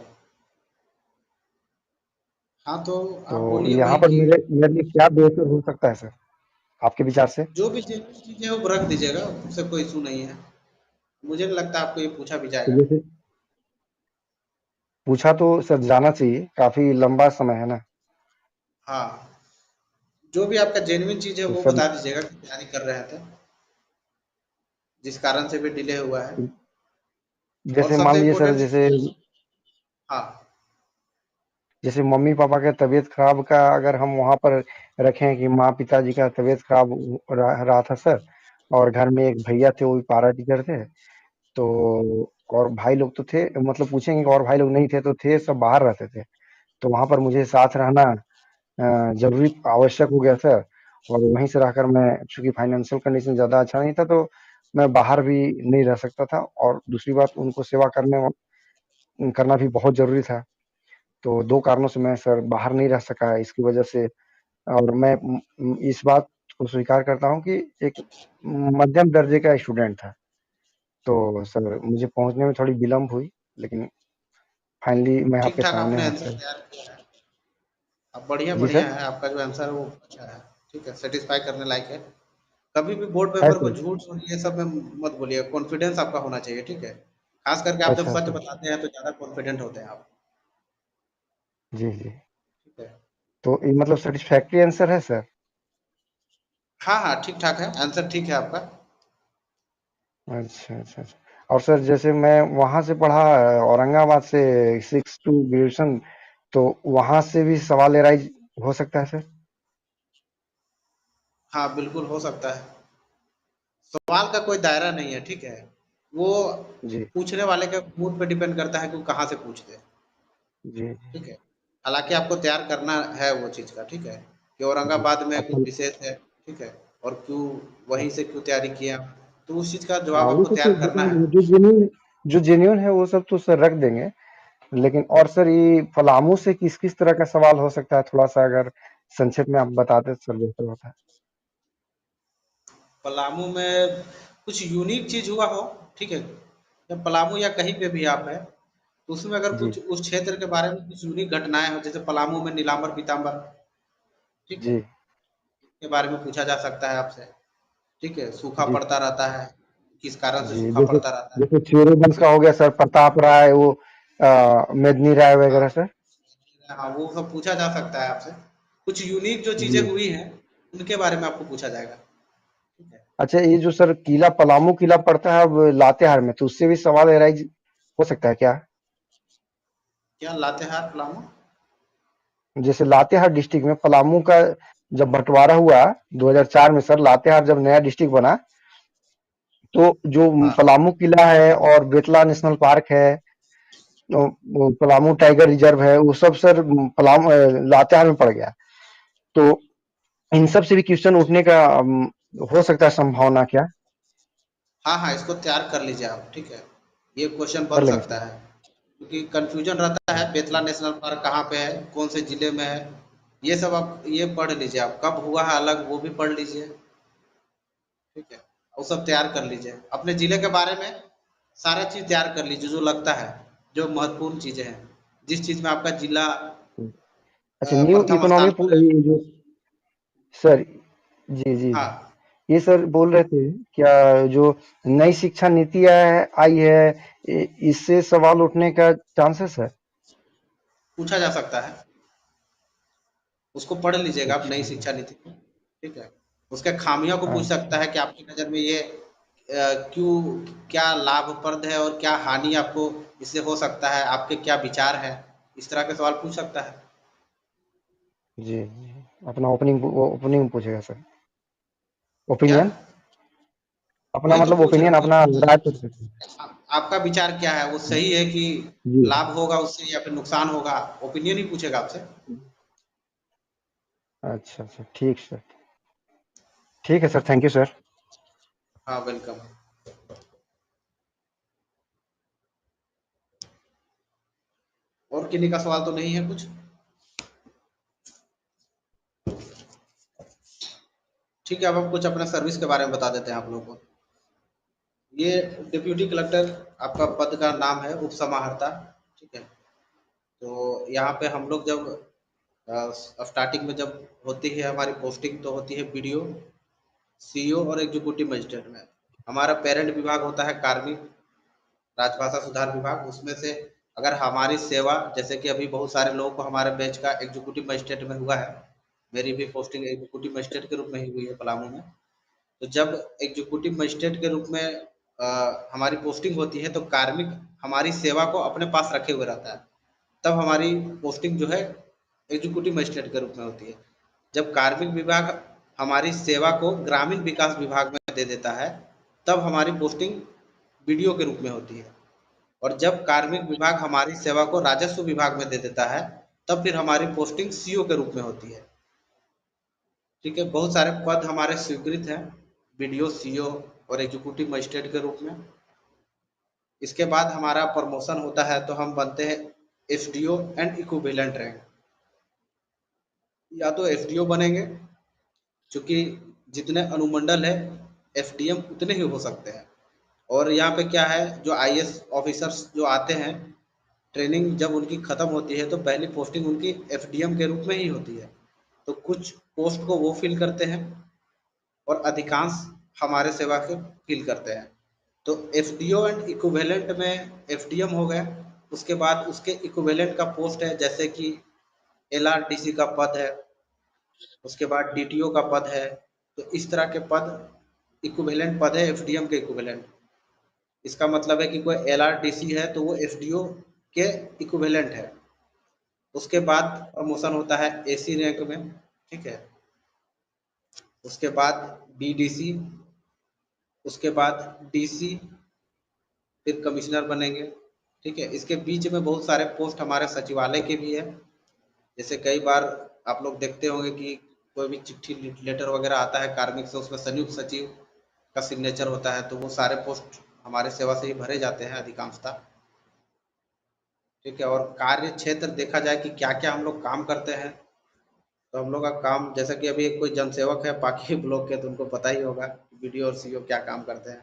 हाँ, तो तो आप बोलिए यहाँ वही पर कि मेरे लिए क्या बेहतर हो सकता है सर, आपके विचार से? जो भी चीज़ें हैं वो रख दीजिएगा, उससे कोई इश्यू नहीं है। मुझे नहीं लगता आपको ये पूछा भी तो जाएगा। जैसे पूछा तो सर जाना चाहिए, काफ़ी लंबा समय है ना। हाँ, जो भी आपका जेन्युइन चीज़ है तो वो सर बता दीजिएगा कि तैयारी कर रहे थे, जिस कारण से भी डिले हुआ है। और जैसे मान सबसे लीजिए सर, इम्पोर्टेंट हाँ, जैसे मम्मी-पापा का तबीयत खराब का अगर हम वहाँ पर रखें कि माँ-पिताजी का तबीयत खराब रहा था सर, और घर में एक भैया थे, वो भी पारा टीचर थे। तो और भाई लोग तो थे, मतलब पूछेंगे कि और भाई लोग नहीं थे, तो थे, सब बाहर रहते थे। तो वहाँ पर मुझे साथ रहना ज़रूरी आवश्यक हो गया सर। और वहीं से रहकर मैं, चूँकि फाइनेंशियल कंडीशन ज़्यादा अच्छा नहीं था, तो मैं बाहर भी नहीं रह सकता था, और दूसरी बात उनको सेवा करना भी बहुत ज़रूरी था। तो 2 कारणों से मैं सर बाहर नहीं रह सका इसकी वजह से। और मैं इस बात को स्वीकार करता हूँ कि एक मध्यम दर्जे का स्टूडेंट था। तो सर मुझे पहुँचने में थोड़ी विलम्ब हुई, लेकिन फाइनली मैं आपके ठीक-ठाक सामने आपने हूँ आंसर सर। तैयार किया है। अब जी बढ़िया-बढ़िया सर? है, आपका जो आंसर है वो अच्छा है, ठीक है, सैटिस्फाई करने लायक है। कभी भी बोर्ड है पेपर को सर? झूठ और ये सब में मत बोलिए, कॉन्फिडेंस आपका होना चाहिए, ठीक है? खास करके आप जब अच्छा सच सर। बताते हैं तो ज़्यादा कॉन्फिडेंट होते हैं आप, जी, जी। ठीक है? तो ये मतलब सैटिस्फैक्टरी आंसर है सर? हाँ, हाँ, ठीक-ठाक है, आंसर ठीक है आपका। अच्छा, अच्छा, अच्छा। और सर जैसे मैं वहाँ से पढ़ा औरंगाबाद से 6 टू ग्रेजुएशन, तो वहाँ से भी सवाल एराइज़ हो सकता है सर? हाँ, बिल्कुल हो सकता है। सवाल का कोई दायरा नहीं है, ठीक है? वो जी, पूछने वाले के मूड पे डिपेंड करता है कि वो कहाँ से पूछते हैं, जी, ठीक है? हालाँकि आपको तैयार करना है वो चीज़ का, ठीक है? कि जी। औरंगाबाद में कुछ अपन विशेष है, ठीक है? और क्यों वहीं से क्यों तैयारी किए आप? तो उस चीज़ का जवाब हाँ, वो आपको सब तो तैयार करना है। जो जेन्युइन है वो सब तो सर रख देंगे। लेकिन और सर ये पलामू से किस-किस तरह का सवाल हो सकता है? थोड़ा-सा अगर संक्षेप में आप बताते तो सर बेहतर होता। पलामू में कुछ यूनिक चीज़ हुआ हो, ठीक है? या पलामू या कहीं पे भी आप हैं, तो उसमें अगर जी, कुछ उस क्षेत्र के बारे में कुछ यूनिक घटनाएँ हो, जैसे पलामू में नीलांबर पीतांबर, ठीक है? जी, के बारे में पूछा जा सकता है आपसे, ठीक है? सूखा जी, पड़ता रहता है, किस कारण से जी। सूखा जैसे पड़ता रहता है? जैसे सूर्यवंश का हो गया सर, प्रताप राय, वो मेदिनी राय हाँ, वगैरह सर? हाँ, वो सब पूछा जा सकता है आपसे। कुछ यूनिक जो चीज़ें जी। हुई हैं, उनके बारे में आपको पूछा जाएगा, ठीक है? अच्छा, ये जो सर किला पलामू किला पड़ता है अब लातेहार में, तो उससे भी सवाल एराइज़ हो सकता है क्या? क्या लातेहार पलामू? जैसे लातेहार डिस्ट्रिक्ट में पलामू का जब बँटवारा हुआ 2004 में सर, लातेहार जब नया डिस्ट्रिक्ट बना, तो जो हाँ, पलामू किला है और बेतला नेशनल पार्क है, वो पलामू टाइगर रिजर्व है, वो सब सर लातेहार में पड़ गया। तो इन सब से भी क्वेश्चन उठने का हो सकता है संभावना क्या? हाँ, हाँ, इसको तैयार कर लीजिए आप, ठीक है? ये क्वेश्चन कर बन लेंगे सकता सर। है, क्योंकि कन्फ्यूजन रहता है बेतला नेशनल पार्क कहाँ पे है, कौन से ज़िले में है, ये सब आप ये पढ़ लीजिए आप, कब हुआ है अलग वो भी पढ़ लीजिए, ठीक है? वो सब तैयार कर लीजिए। अपने ज़िले के बारे में सारा चीज़ तैयार कर लीजिए जो लगता है, जो महत्वपूर्ण चीज़ें हैं, जिस चीज़ में आपका ज़िला अच्छा, न्यू प्रथम इकोनॉमी स्थान पर है। ये जो सर, जी, जी, जी। हाँ, ये सर बोल रहे थे क्या जो नई शिक्षा नीति आई है, इससे सवाल उठने का चांसेस है? पूछा जा सकता है। उसको पढ़ लीजिएगा आप अच्छा, नई शिक्षा नीति को, ठीक है? उसके खामियों को पूछ अच्छा, सकता है कि आपकी नज़र में ये क्यों क्या लाभप्रद है और क्या हानि आपको इससे हो सकता है, आपके क्या विचार हैं? इस तरह के सवाल पूछ सकता है। जी, जी। अपना ओपनिंग पूछेगा सर। क्या? ओपिनियन? अपना वही तो मतलब पूछ रहा ओपिनियन हूँ अपना राय पूछ सकते हैं। आपका विचार क्या है? वो सही है कि जी। लाभ होगा उससे या फिर नुकसान होगा? ओपिनियन ही पूछेगा आपसे। अच्छा, अच्छा, ठीक सर। ठीक है सर, थैंक यू सर। हाँ, वेलकम। और किन्हीं का सवाल तो नहीं है कुछ? ठीक है, अब हम कुछ अपना सर्विस के बारे में बता देते हैं आप लोगों को। ये डिप्यूटी कलेक्टर आपका पद का नाम है, उप समाहर्ता, ठीक है? तो यहाँ पे हम लोग जब स्टार्टिंग में जब होती है हमारी पोस्टिंग तो होती है बीडीओ, सीईओ और एग्जीक्यूटिव मजिस्ट्रेट में। हमारा पेरेंट विभाग होता है कार्मिक राजभाषा सुधार विभाग, उसमें से अगर हमारी सेवा जैसे कि अभी बहुत सारे लोगों को हमारे बैच का एग्जीक्यूटिव मजिस्ट्रेट में हुआ है, मेरी भी पोस्टिंग एग्जीक्यूटिव मजिस्ट्रेट के रूप में ही हुई है पलामू में। तो जब एग्जीक्यूटिव मजिस्ट्रेट के रूप में हमारी पोस्टिंग होती है तो कार्मिक हमारी सेवा को अपने पास रखे हुए रहता है, तब हमारी पोस्टिंग जो है एग्जीक्यूटिव मजिस्ट्रेट के रूप में होती है। जब कार्मिक विभाग हमारी सेवा को ग्रामीण विकास विभाग में दे देता है तब हमारी पोस्टिंग बीडीओ के रूप में होती है। और जब कार्मिक विभाग हमारी सेवा को राजस्व विभाग में दे देता है तब फिर हमारी पोस्टिंग सीओ के रूप में होती है, ठीक है? बहुत सारे पद हमारे स्वीकृत हैं बीडीओ, सीओ और एग्जीक्यूटिव मजिस्ट्रेट के रूप में। इसके बाद हमारा प्रमोशन होता है तो हम बनते हैं एसडीओ एंड इक्विवेलेंट रैंक। या तो एसडीओ बनेंगे, चूँकि जितने अनुमंडल है एसडीएम उतने ही हो सकते हैं। और यहाँ पे क्या है, जो आईएएस ऑफिसर्स जो आते हैं, ट्रेनिंग जब उनकी ख़त्म होती है तो पहली पोस्टिंग उनकी एफडीएम के रूप में ही होती है। तो कुछ पोस्ट को वो फिल करते हैं और अधिकांश हमारे सेवा के फिल करते हैं। तो एफडीओ एंड इक्विवेलेंट में एफडीएम हो गए, उसके बाद उसके इक्विवेलेंट का पोस्ट है जैसे कि एलआरडीसी का पद है, उसके बाद डीटीओ का पद है। तो इस तरह के पद इक्विवेलेंट पद है एफडीएम के इक्विवेलेंट। इसका मतलब है कि कोई एलआरडीसी है तो वो एफडीओ के इक्विवेलेंट है। उसके बाद प्रमोशन होता है एसी रैंक में, ठीक है? उसके बाद BDC, उसके बाद DC, फिर कमिश्नर बनेंगे। ठीक है, इसके बीच में बहुत सारे पोस्ट हमारे सचिवालय के भी है। जैसे कई बार आप लोग देखते होंगे कि कोई भी चिट्ठी लेटर वगैरह आता है कार्मिक से, उसमें संयुक्त सचिव का सिग्नेचर होता है, तो वो सारे पोस्ट हमारे सेवा से ही भरे जाते हैं अधिकांशतः। ठीक है, और कार्य क्षेत्र देखा जाए कि क्या क्या हम लोग काम करते हैं, तो हम लोग का काम, जैसा कि अभी कोई जनसेवक है पाकी ब्लॉक के, तो उनको पता ही होगा BDO और CO क्या काम करते हैं।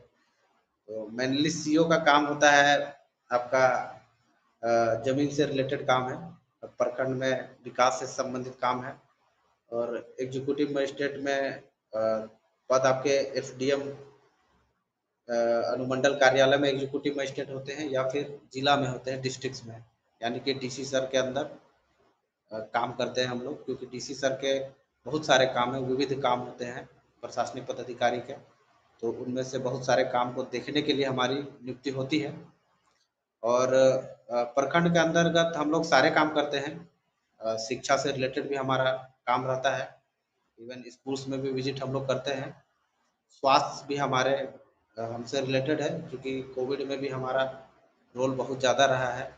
तो मेनली CO का काम होता है आपका जमीन से रिलेटेड काम है, प्रखंड में विकास से संबंधित काम है। और एग्जीक्यूटिव मजिस्ट्रेट में पद आपके FDM अनुमंडल कार्यालय में एग्जीक्यूटिव मजिस्ट्रेट होते हैं, या फिर जिला में होते हैं, डिस्ट्रिक्ट्स में, यानी कि DC सर के अंदर काम करते हैं हम लोग, क्योंकि DC सर के बहुत सारे काम हैं, विविध काम होते हैं प्रशासनिक पदाधिकारी के, तो उनमें से बहुत सारे काम को देखने के लिए हमारी नियुक्ति होती है। और प्रखंड के अंतर्गत हम लोग सारे काम करते हैं। शिक्षा से रिलेटेड भी हमारा काम रहता है, इवन स्कूल्स में भी विजिट हम लोग करते हैं। स्वास्थ्य भी हमारे हमसे रिलेटेड है, क्योंकि कोविड में भी हमारा रोल बहुत ज़्यादा रहा है।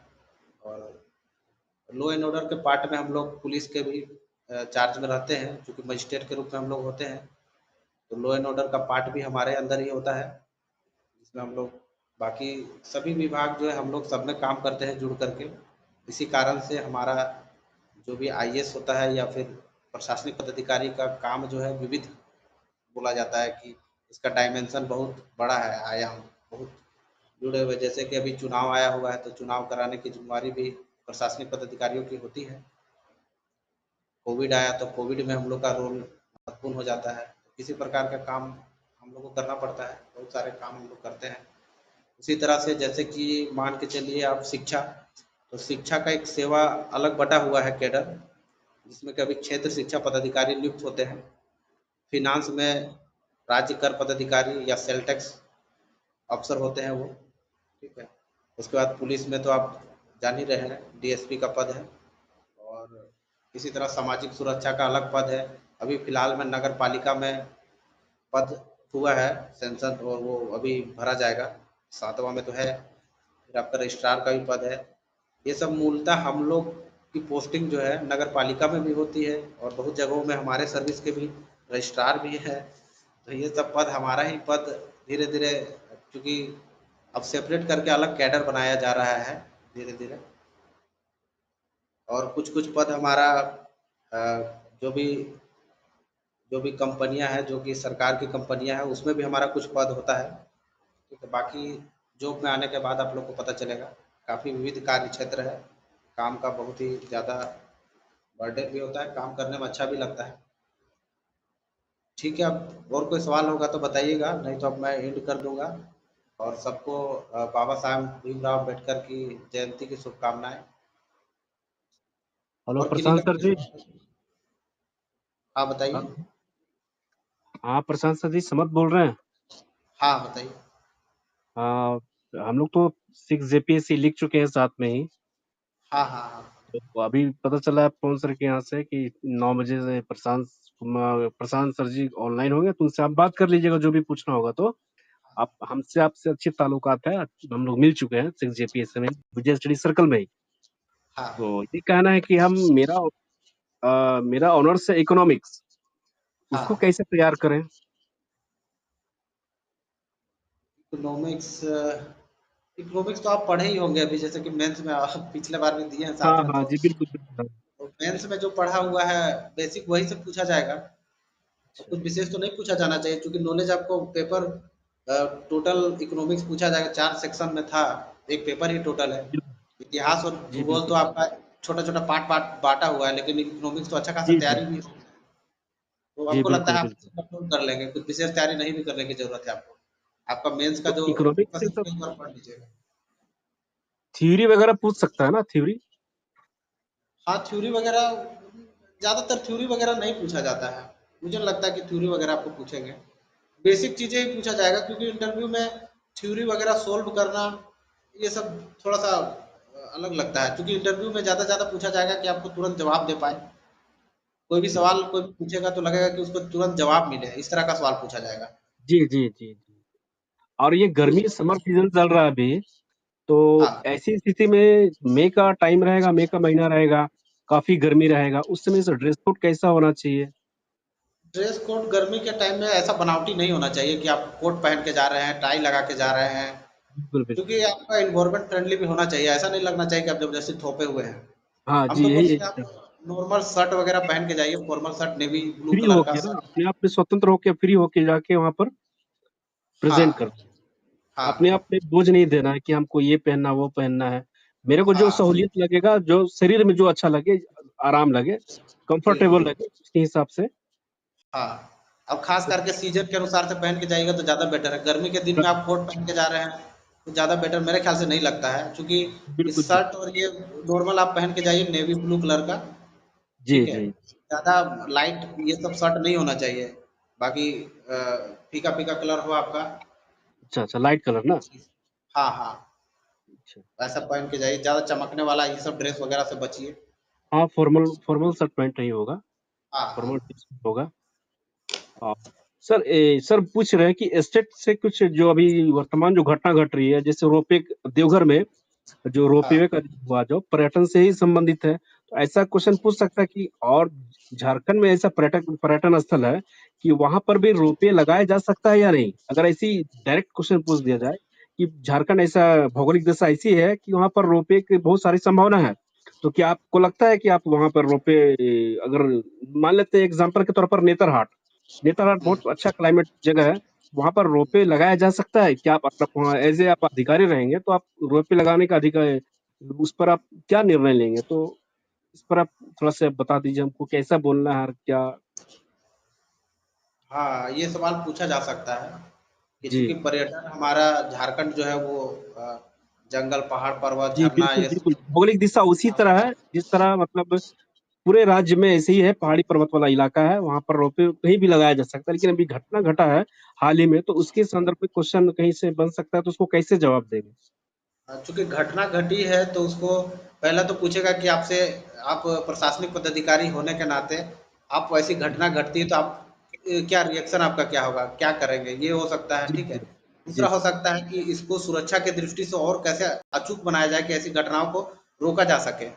और लॉ एंड ऑर्डर के पार्ट में हम लोग पुलिस के भी चार्ज में रहते हैं, क्योंकि मजिस्ट्रेट के रूप में हम लोग होते हैं, तो लॉ एंड ऑर्डर का पार्ट भी हमारे अंदर ही होता है, जिसमें हम लोग बाकी सभी विभाग जो है हम लोग सब में काम करते हैं जुड़ करके। इसी कारण से हमारा जो भी IAS होता है या फिर प्रशासनिक पदाधिकारी का काम जो है विविध बोला जाता है, कि इसका डायमेंशन बहुत बड़ा है, आयाम बहुत जुड़े हुए। जैसे कि अभी चुनाव आया हुआ है, तो चुनाव कराने की जिम्मेवारी भी प्रशासनिक पदाधिकारियों की होती है। कोविड आया तो कोविड में हम लोग का रोल महत्वपूर्ण हो जाता है। किसी प्रकार का काम हम लोग को करना पड़ता है, बहुत सारे काम हम लोग करते हैं। उसी तरह से जैसे कि मान के चलिए आप शिक्षा, तो शिक्षा का एक सेवा अलग बटा हुआ है कैडर, जिसमें कभी क्षेत्र शिक्षा पदाधिकारी नियुक्त होते हैं। फिनांस में राज्य कर पदाधिकारी या सेल टैक्स अफसर होते हैं वो। ठीक है, उसके बाद पुलिस में तो आप जान ही रहे हैं, DSP का पद है। और इसी तरह सामाजिक सुरक्षा का अलग पद है। अभी फिलहाल में नगर पालिका में पद हुआ है सेंसन, और वो अभी भरा जाएगा, 7वां में तो है। फिर आपका रजिस्ट्रार का भी पद है। ये सब मूलतः हम लोग की पोस्टिंग जो है नगर पालिका में भी होती है, और बहुत जगहों में हमारे सर्विस के भी रजिस्ट्रार भी है। तो ये सब पद हमारा ही पद धीरे धीरे, क्योंकि अब सेपरेट करके अलग कैडर बनाया जा रहा है धीरे धीरे। और कुछ कुछ पद हमारा जो भी कंपनियां हैं, जो कि सरकार की कंपनियां हैं, उसमें भी हमारा कुछ पद होता है। ठीक है, बाकी जॉब में आने के बाद आप लोग को पता चलेगा, काफ़ी विविध कार्य क्षेत्र है, काम का बहुत ही ज़्यादा बर्डन भी होता है, काम करने में अच्छा भी लगता है। ठीक है, अब और कोई सवाल होगा तो बताइएगा, नहीं तो अब मैं एंड कर दूंगा। और सबको बाबा साहब भीमराव अम्बेडकर की जयंती की शुभकामनाएं। हेलो और किन्हीं प्रशांत का सर जी। हाँ बताइए। हाँ प्रशांत सर जी, समत बोल रहे हैं। हाँ बताइए। हम लोग तो 6 JPSC लिख चुके हैं साथ में ही। हाँ हाँ हाँ। तो अभी पता चला है पवन सर के यहाँ से कि 9 बजे से प्रशांत सर जी ऑनलाइन होंगे, तो उनसे आप बात कर लीजिएगा जो भी पूछना होगा। तो आप हमसे आपसे अच्छे ताल्लुकात है, हम लोग मिल चुके हैं 6 JPSC में, विजय स्टडी सर्कल में ही। हाँ। तो ये कहना है कि हम मेरा ऑनर्स है इकोनॉमिक्स, उसको हाँ। कैसे तैयार करें? इकोनॉमिक्स तो आप पढ़े ही होंगे अभी, जैसे कि मेंस में आप पिछले बार भी दिए हैं साथ में। हाँ तो जी, बिल्कुल। तो मेंस में जो पढ़ा हुआ है बेसिक, वही से पूछा जाएगा। तो कुछ विशेष तो नहीं पूछा जाना चाहिए, क्योंकि नॉलेज आपको पेपर टोटल इकोनॉमिक्स पूछा जाएगा, 4 सेक्शन में था, एक पेपर ही टोटल है। इतिहास और भूगोल तो आपका छोटा छोटा पार्ट बांटा हुआ है, लेकिन इकोनॉमिक्स तो अच्छा खासा तैयारी भी है। तो जी हमको लगता बिल्कुल है आप बिल्कुल। कंट्रोल कर लेंगे, कुछ विशेष तैयारी नहीं भी करने की जरूरत है आपको। आपका मेंस का तो जो इकोनॉमिक्स से फोकस सब है, एक बार पढ़ लीजिएगा। थ्योरी वगैरह पूछ सकता है ना, थ्योरी? हाँ थ्योरी वगैरह, ज्यादातर थ्योरी वगैरह नहीं पूछा जाता है। मुझे नहीं लगता कि थ्योरी वगैरह आपको पूछेंगे, बेसिक चीजें ही पूछा जाएगा, क्योंकि इंटरव्यू में थ्योरी वगैरह सोल्व करना ये सब थोड़ा सा अलग लगता है, क्योंकि इंटरव्यू में ज्यादा पूछा जाएगा कि आपको तुरंत जवाब दे पाए। कोई भी जी, सवाल कोई पूछेगा तो लगेगा कि उसको तुरंत जवाब मिले, इस तरह का सवाल पूछा जाएगा। जी, जी, जी, जी। और ये तो गर्मी उस समर सीज़न चल रहा है अभी, तो हाँ, ऐसी स्थिति में मई का टाइम रहेगा, मई का महीना रहेगा, काफ़ी गर्मी रहेगा, उस समय से ड्रेस कोड कैसा होना चाहिए? ड्रेस कोड गर्मी के टाइम में ऐसा बनावटी नहीं होना चाहिए कि आप कोट पहन के जा रहे हैं, टाई लगा के जा रहे हैं, बिल्कुल, बिल्कुल। क्योंकि आपका एनवायरनमेंट फ्रेंडली भी होना चाहिए। ऐसा नहीं लगना चाहिए कि आप ज़बरदस्ती थोपे हुए हैं। हाँ हम जी, तो यही बोलेंगे यही आप नॉर्मल शर्ट वगैरह पहन के जाइए, formal shirt, navy blue free colour का होके ना, शर्ट। अपने आप में स्वतंत्र होके, फ्री होके जाके वहाँ पर प्रेज़ेंट हाँ, करना है। अपने हाँ, आप पे बोझ नहीं देना है कि हमको ये पहनना, वो पहनना है। मेरे को जो हाँ, सहूलियत लगेगा, जो शरीर में जो अच्छा लगे, आराम लगे, कंफर्टेबल बिल्कुल। लगे, उसके हिसाब से हाँ, अब ख़ास तो करके सीज़न के अनुसार से पहन के जाइएगा तो ज़्यादा बेटर है। गर्मी के दिन में आप कोट पहन के जा रहे हैं, तो ज़्यादा बेटर मेरे ख़्याल से नहीं लगता है, क्योंकि बिल्कुल, इस बिल्कुल। शर्ट और ये नॉर्मल आप पहन के जाइए नेवी ब्लू कलर का, जी, ठीक है? जी। ज़्यादा लाइट ये सब शर्ट नहीं होना चाहिए। बाकी फीका-फीका कलर हो आपका। अच्छा, अच्छा, लाइट कलर ना? हाँ, हाँ, अच्छा। वैसा पहन के जाइए, ज़्यादा चमकने वाला ये सब ड्रेस वगैरह से बचिए। हाँ, फॉर्मल फॉर्मल शर्ट पैंट नहीं होगा, हाँ, फॉर्मल हाँ, टी-शर्ट होगा। हाँ, सर पूछ रहे हैं कि एस्टेट से कुछ जो अभी वर्तमान जो घटना घट रही है, जैसे रोपवे देवघर में जो रोपवे हाँ। का हुआ जो पर्यटन से ही संबंधित है, तो ऐसा क्वेश्चन पूछ सकता है कि और झारखंड में ऐसा पर्यटक पर्यटन स्थल है कि वहाँ पर भी रोपवे लगाया जा सकता है या नहीं? अगर ऐसी डायरेक्ट क्वेश्चन पूछ दिया जाए कि झारखंड ऐसा भौगोलिक दशा ऐसी है कि वहाँ पर रोपवे की बहुत सारी संभावना है, तो क्या आपको लगता है कि आप वहाँ पर रोपवे अगर मान लेते हैं एग्ज़ाम्पल के तौर पर नेतरहाट, नेतरहाट हुँ। बहुत अच्छा क्लाइमेट जगह है, वहाँ पर रोपवे लगाया जा सकता है? क्या आप मतलब वहाँ एज़ ए आप अधिकारी रहेंगे, तो आप रोपवे लगाने का उस पर आप क्या निर्णय लेंगे? तो इस पर आप थोड़ा-सा बता दीजिए हमको कैसा बोलना है और क्या हाँ, ये सवाल पूछा जा सकता है कि जी। चूँकि पर्यटन हमारा झारखंड जो है वो जंगल, पहाड़, पर्वत, जी, झरना बिल्कुल, ये सब बिल्कुल। भौगोलिक दिशा उसी तरह है, जिस तरह मतलब पूरे राज्य में ऐसे ही है, पहाड़ी पर्वत वाला इलाका है, वहाँ पर रोपवे कहीं भी लगाया जा सकता है। लेकिन अभी घटना घटा है हाल ही में, तो उसके संदर्भ में क्वेश्चन कहीं से बन सकता है, तो उसको कैसे जवाब देंगे? चूँकि घटना घटी है तो उसको पहला तो पूछेगा कि आपसे आप प्रशासनिक पदाधिकारी होने के नाते आप ऐसी घटना घटती है तो आप क्या रिएक्शन आपका क्या होगा? क्या करेंगे? ये हो सकता है, जी, ठीक है? जी। जी, दूसरा हो सकता है कि इसको सुरक्षा की दृष्टि से और कैसे अचूक बनाया जाए कि ऐसी घटनाओं को रोका जा सके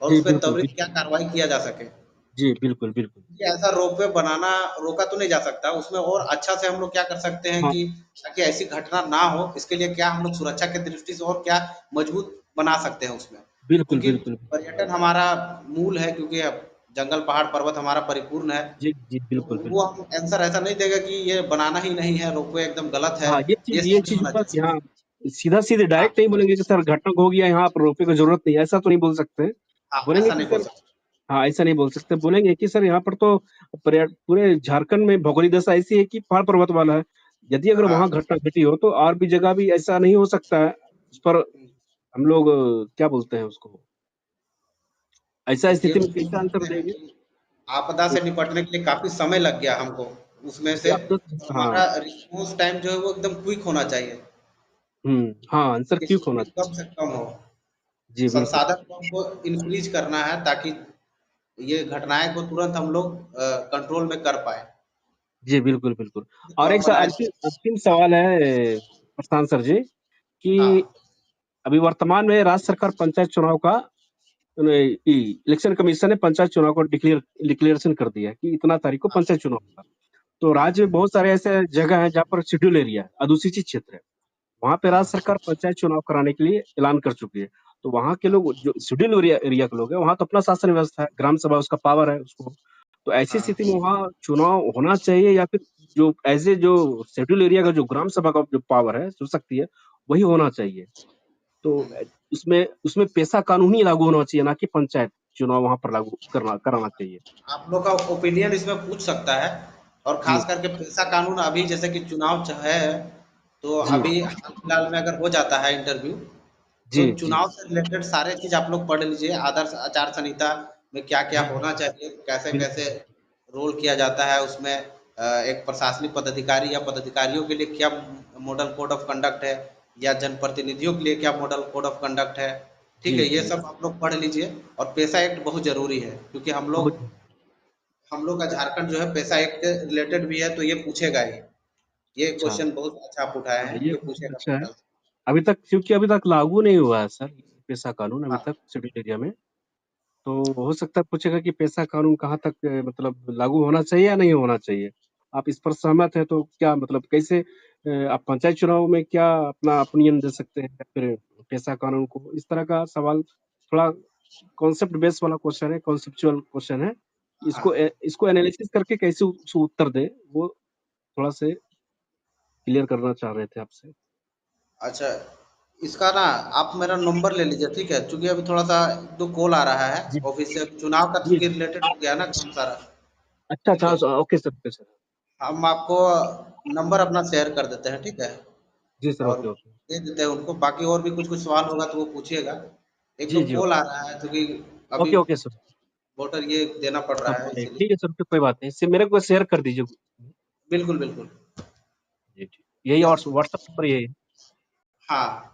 और जी, उस पे बिल्कुल, त्वरित क्या बिल्कुल। कार्रवाई किया जा सके। जी, बिल्कुल, बिल्कुल। कि ऐसा रोपवे बनाना रोका तो नहीं जा सकता, उसमें और अच्छा से हम लोग क्या कर सकते हैं हाँ, कि ताकि ऐसी घटना ना हो, इसके लिए क्या हम लोग सुरक्षा की दृष्टि से और क्या मजबूत बना सकते हैं उसमें। बिल्कुल, क्योंकि बिल्कुल। पर्यटन हमारा मूल है, क्योंकि अब जंगल, पहाड़, पर्वत हमारा परिपूर्ण है, जी, जी, तो बिल्कुल, वो बिल्कुल। हम आंसर ऐसा नहीं देगा कि ये बनाना ही नहीं है, रोपवे एकदम गलत है, हाँ, ये ये सब नहीं चीज़ होना होगा कि चाहिए। हाँ, सीधा-सीधे हाँ, डायरेक्ट नहीं बोलेंगे कि सर घटना हो गया यहाँ पर रोपवे की ज़रूरत नहीं है, ऐसा तो नहीं बोल सकते। हाँ, बोलेंगे ऐसा कि नहीं बोल सर सकते। हाँ, ऐसा नहीं बोल सकते। बोलेंगे कि सर यहाँ पर तो पूरे झारखंड में भौगोलिक दशा ऐसी है कि पहाड़ पर्वत वाला है। यदि अगर हाँ, वहाँ घटना घटी हो तो और भी जगह भी ऐसा नहीं हो सकता है। उस पर हम लोग क्या बोलते हैं उसको? ऐसा ये स्थिति तो में बोल कैसा आंसर सकते हैं देंगे? कि आपदा तो से निपटने के लिए काफ़ी समय लग गया हमको, उसमें जी, से आप तो तो हाँ। हमारा रिस्पॉन्स टाइम जो है वो एकदम क्विक होना चाहिए, हाँ, आंसर कि क्विक होना स्पीड कम चाहिए। से कम हो। जी, बिल्कुल। संसाधन को हमको इंक्रीज़ करना है ताकि ये घटनाएँ को तुरंत हम लोग कंट्रोल में कर पाएँ। जी, बिल्कुल, बिल्कुल। और एक ऑर्गनाइज़ अंतिम अंतिम सवाल है प्रशांत सर जी, कि हाँ, अभी वर्तमान में राज्य सरकार पंचायत चुनाव का इलेक्शन कमीशन ने पंचायत चुनाव को डिक्लेरेशन कर दिया है कि इतना तारीख को हाँ, पंचायत चुनाव होगा। तो राज्य हाँ, में बहुत सारे ऐसे जगह हैं जहाँ पर शेड्यूल एरिया है, अधुसूचित क्षेत्र है। वहाँ पे राज्य हाँ, सरकार पंचायत चुनाव कराने के लिए ऐलान कर चुकी है। तो वहाँ के लोग जो शेड्यूल एरिया एरिया के लोग हैं, वहाँ तो अपना शासन व्यवस्था है, ग्राम सभा उसका पावर है उसको। तो ऐसी हाँ, स्थिति में वहाँ चुनाव होना चाहिए या फिर जो एज़ ए जो शेड्यूल एरिया का जो ग्राम सभा का जो पावर है, जो शक्ति है, वही होना चाहिए। तो हुँ। उसमें उसमें पेशा कानून ही लागू होना चाहिए, ना कि पंचायत चुनाव वहाँ पर लागू कराना चाहिए। आप लोग का ओपिनियन इसमें पूछ सकता है और जी, ख़ास करके पेशा कानून अभी जैसे कि चुनाव है, तो जी, अभी हाल-फिलहाल में अगर हो जाता है इंटरव्यू, तो जी, जी, चुनाव से रिलेटेड सारे चीज़ आप लोग पढ़ लीजिए, आदर्श आचार संहिता में क्या-क्या जी, होना चाहिए, बिल्कुल। कैसे-कैसे रोल किया जाता है उसमें एक प्रशासनिक पदाधिकारी या पदाधिकारियों के लिए क्या मॉडल कोड ऑफ कंडक्ट है या जनप्रतिनिधियों के लिए क्या मॉडल कोड ऑफ कंडक्ट है, ठीक जी, है? ये जी, सब आप लोग पढ़ लीजिए और पेशा एक्ट बहुत ज़रूरी है क्योंकि हम लोग बहुत हम लोग का झारखंड जो है पैसा एक्ट के रिलेटेड भी है, तो ये पूछेगा ही। ये अच्छा। क्वेश्चन बहुत अच्छा आप उठाए हाँ, हैं, ये ये क्वेश्चन पूछेगा अच्छा है। पोर्टल से। अभी तक क्योंकि अभी तक लागू नहीं हुआ है सर पेशा कानून अभी हाँ, तक शेड्यूल एरिया में, तो हो सकता है पूछेगा कि पेशा कानून कहाँ तक मतलब लागू होना चाहिए या नहीं होना चाहिए। आप इस पर सहमत हैं तो क्या मतलब कैसे आप पंचायत चुनाव में क्या अपना ओपिनियन दे सकते हैं या फिर पेशा कानून को, इस तरह का सवाल थोड़ा कॉन्सेप्ट बेस वाला क्वेश्चन है, कॉन्सेप्चुअल क्वेश्चन है। हाँ। इसको एनालिसिस करके कैसे उसको उत्तर दें, वो थोड़ा से क्लियर करना चाह रहे थे आपसे। अच्छा, इसका ना आप मेरा नंबर ले लीजिए, ठीक है? चूँकि अभी थोड़ा-सा 1-2 कॉल आ रहा है जी, ऑफ़िस से, चुनाव का जी। चूँकि रिलेटेड हो गया ना काम सारा, अच्छा, ठीक है? अच्छा, ओके सर, ओके सर। हम आपको नंबर अपना शेयर कर देते हैं, ठीक है? जी सर, और ओके, ओके। दे देते हैं उनको, बाकी और भी कुछ-कुछ सवाल होगा तो वो पूछिएगा। 1-2 जी, जी, कॉल ओके। आ रहा है क्योंकि अभी ओके, ओके सर। वोटर ये देना पड़ रहा है इसीलिए। ठीक है सर, कोई बात नहीं। इससे मेरे को शेयर कर दीजिए। बिल्कुल, बिल्कुल। जी, ठीक। यही यस, व्हाट्सएप नंबर यही है। हाँ।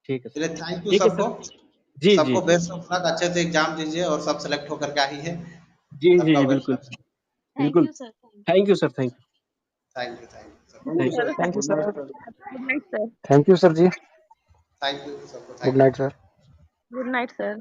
ठीक है चलिए सर। थैंक यू ठीक है सबको। सर। जी, जी, सबको जी। बेस्ट ऑफ लक, अच्छे से एग्ज़ाम दीजिए और सब सेलेक्ट होकर के आइए। जी, सबका जी, बिल्कुल। वेलकम। थैंक बिल्कुल। You sir. Thank you sir, thank you. Thank you सब। Thank you thank sir. You. Thank you sir. Good night sir. Thank you sir जी। थैंक यू सबको, good thank you. Night sir. Good night sir.